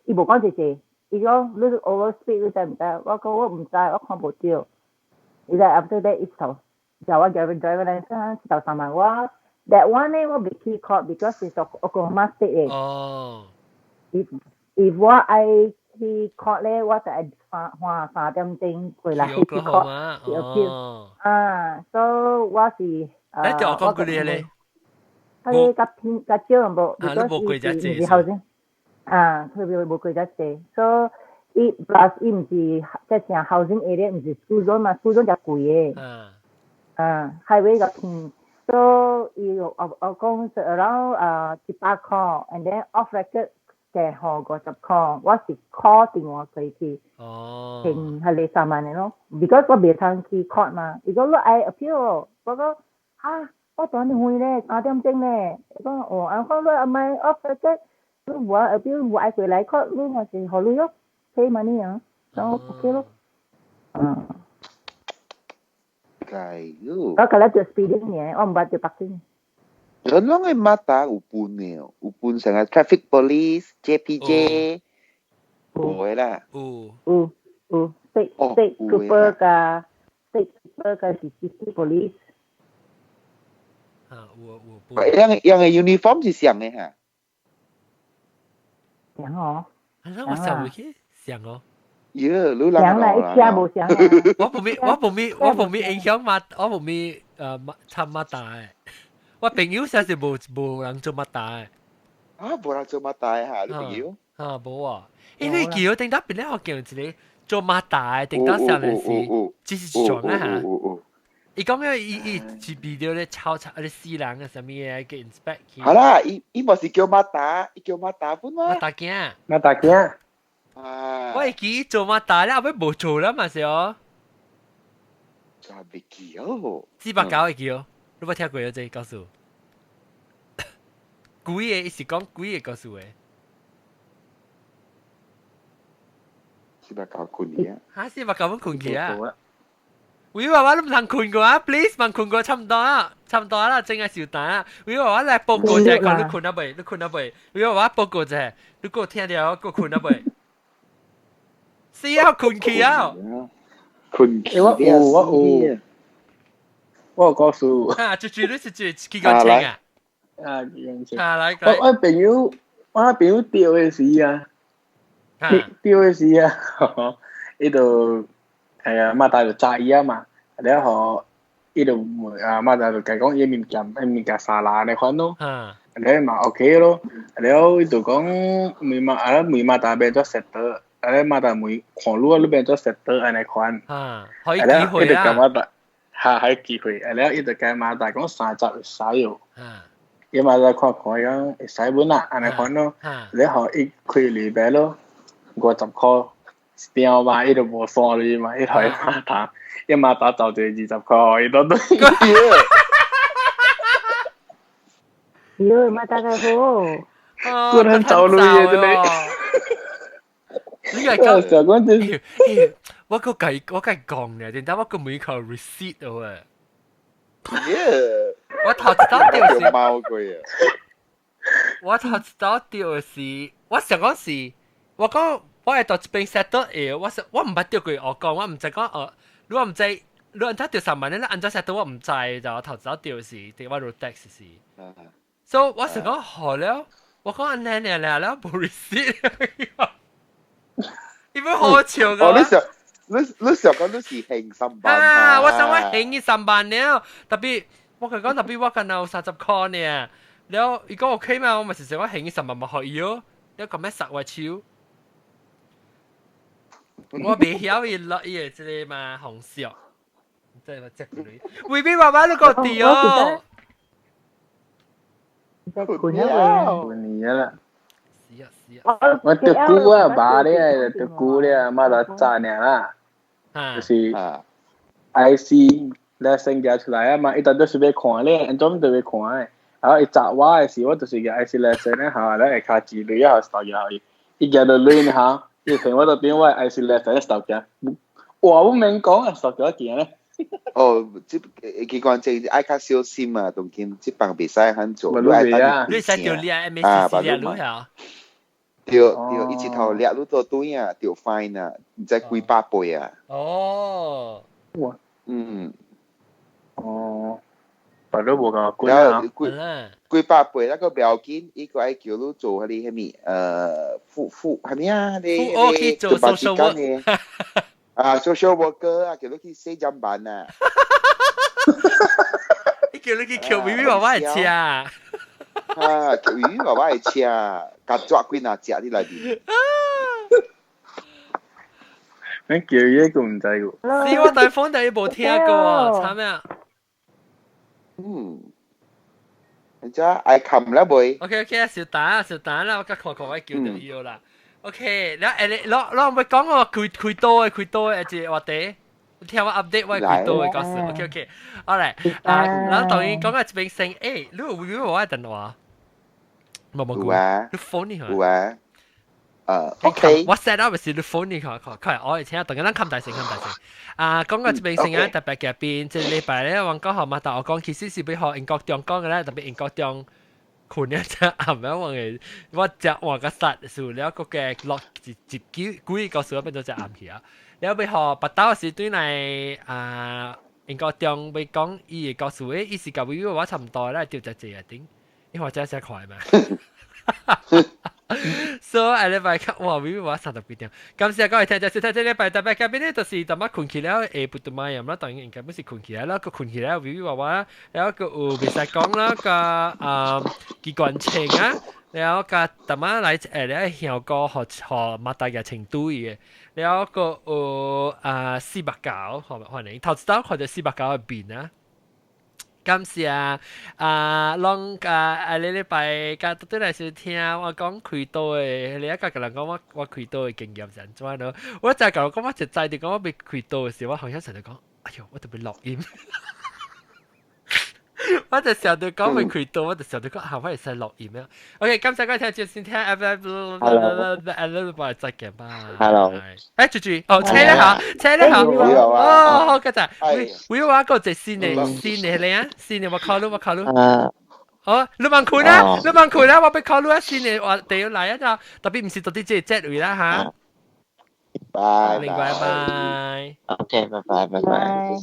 伊無講謝謝，伊講你 overspeed 你知唔知？我講我唔知，我看無到。伊就 after that 一頭，就我 driver license 頭3萬我 that one 咧我被 key caught because it's Oklahoma state 嘅。if 我愛去 court 咧，我就係花3點鐘回來去 court 去 appeal。so 我是你就講嗰啲咧。佢夾招人冇，如果是唔後先，佢冇貴得滯，所以 plus 伊唔是即係成 housing area 唔是 school zone 嘛 ，school zone 就貴嘅，highway 就偏，所以我講是 around 18 call，and then off record 嘅號50 call，我是 call 電話佢去，停係你3萬嘅咯 ，because 我未通去 court 嘛，如果我愛 appeal，我講嚇。我當年會咧3點鐘咧，講我講你係咪 off record？你話入邊話佢嚟 call， 你話是何路咯？pay money 啊，咁 OK 咯。Kayo. 我可能做 speeding 嘅，我唔係做 parking。Ano nga mata upun niyo? Upun sa traffic police, JPJ. Oo lah. State trooper ka CCTV police。yang uniform 是像嘅嚇。像哦。係咯，我想唔起像哦。你諗像啦，一聽冇像。我冇咩影響嘛，我冇咩參乜大嘅。我朋友實是冇人做乜大嘅。冇人做乜大嚇，你朋友？冇啊。因為叫我頂得邊咧，我叫一個做乜大，頂得上嚟是只是撞啊嚇。伊講咩？伊video咧抄啲私人嘅什麼嘢嘅 inspect。係啦，伊冇是叫馬達，伊叫馬達本嘛。馬達鏡。馬達鏡。我會記做乜大咧，後尾冇做啦嘛，是哦。就係未記哦。489會記哦，你冇聽過有這告訴？幾個是講幾個告訴嘅？489困嘅。嚇489蚊困嘅啊！會話我都唔通困過啊 ，please 問困過差唔多啦，差唔多啦，真係少打。會話我嚟報告就係講你困得未？你困得未？會話我報告就係，你個聽到我困得未？是啊，困起啊！困起我有告訴。啊，最你是幾個稱啊？啊，幾個稱。啊，來。我朋友釣嘅時啊，釣嘅時啊，呢度。係啊，馬大就炸嘢啊嘛，然後呢度馬大就講一面夾沙拉嚟款咯，然後嘛 OK 咯，然後呢度講梅馬大變咗食得，然後馬大梅狂擼都變咗食得嚟款，可以機會啊，係機會，然後呢度計馬大講3集使喎，因為馬大看講會使本啦，嚟款咯，然後一開裏邊咯，50塊。電話呢度冇鎖你嘛？呢台馬達，一馬達就住20塊，呢度都喲，馬達嘅好，個人走路嘢啫你係講就講啲，我個計講嘅，點解我個每個 receipt 啊？我頭知道掉是貓鬼啊！我頭知道掉是，我想講是，我講。我係到這邊 settle 誒，我唔捌釣過我講，我唔知講如果唔知，如果人家釣3萬咧，按照 settle 我唔知，就我頭先釣是，對我 road tax 是。所以我想講好了，我講安尼咧冇 receipt，因為好笑㗎。你想講你是興3萬啊？我想我興3萬了，特別我講特別我近有30塊呢，然後如果 OK 嘛，我咪想我興3萬咪可以咯，然後咁樣實話超。我未曉伊落伊個即個嘛紅燒，即係話隻女，會俾爸爸都個地哦。困啦。我條菇啊，爸咧條菇咧，媽就炸呢啦，就是IC 咧升價出來啊嘛，一旦都是要看咧，安怎都要看誒，然後一炸話嘅時，我就是個 IC 咧升咧下咧，下字類啊，手嘢可以，一件就類呢下。以前我度邊位係是咧第一手嘅，話唔明講啊，手咗一件咧。哦，即佢講即愛較小心啊，同見即幫比賽肯做。你使條獵 MSC 獵路下。條一頭獵路多對啊，條 fine 啊，唔知幾百倍啊。哦。哇。哦。我都冇講貴啊。幾百倍那個唔要緊，依個係叫你做嗰啲係咩？副係咩啊？你做 social work 啊 ，social worker 啊，叫你去寫針板啊。你叫你去叫 BB 爸爸嚟車啊？叫 BB 爸爸嚟車啊，夾抓幾哪隻啲嚟邊？你叫嘢個唔制喎。是我大風第一部聽過啊，慘咩啊？你知愛冚啦未 ？OK， 小蛋啦，我今看我叫到要啦。OK，你咪講我開多嘅，即係我哋聽我 update 我開多嘅嗰時。OK， 好嚟，然後當然講嘅一邊聲，誒，你會唔會電話？冇啊，你 phone 你有啊。OK，我 set up 是你 phone 你佢，我而且當然冚大聲。啊，講個一邊聲啊，特別嘅邊，即係禮拜咧，我講學嘛，但我講其實是俾學英國中講嘅咧，特別英國中。困一隻暗樣話嘅，我隻話個實數了個嘅落接幾個數變咗隻暗去啊！แล้วไปหอปัตตาสิด้วยใน英國中ไป講伊個數誒，伊是教會話差唔多啦，調隻字啊頂，因為真係快嘛。所以禮拜哇 ，Vivi 話30幾點，咁時各位聽就小睇這禮拜特別嘉賓咧，就是特乜困起了誒，不斷買飲啦，當然應該不是困起來啦，個困起來 Vivi 話，然後個有別使講啦，個機關槍啊，然後個特乜來咧香港學馬大嘅程度嘅，然後個489，可能頭先講或者489嘅邊啊。感謝攏你禮拜甲倒來收聽我講開刀誒，你一個人講我開刀嘅經驗係怎樣咯？我就係講我就在地講我被開刀嘅時候，我好像成日講，哎呦，我特別錄音。我就想到講未開刀，我就想到講我係使錄音啊。OK，感謝各位聽眾先聽 Hello，再見吧。Hello，住，車你好，哦，好，多謝。會話個隻先你啊，先你我考慮。你問佢啦，我俾考慮一先你，我哋要嚟一陣，特別唔是到啲即係類啦嚇。拜拜。OK，拜。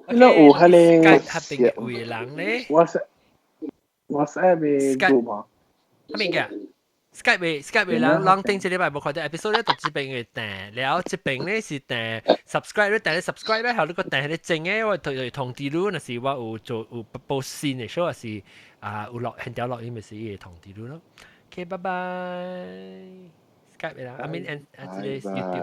那有迄個 Skype 定會人咧 WhatsApp 嘅 group 嘛？咩嘅 Skype 人定這禮拜冇看到 episode 咧，就這邊嘅訂，แล้ว這邊咧是訂 subscribe 咧，訂 subscribe 咧，後你個訂係正嘅，我通知你，那是我有做有報新嘅，所以是有落現條錄音咪是嘅通知你咯。OK，拜拜。Skype 啦，I mean and YouTube。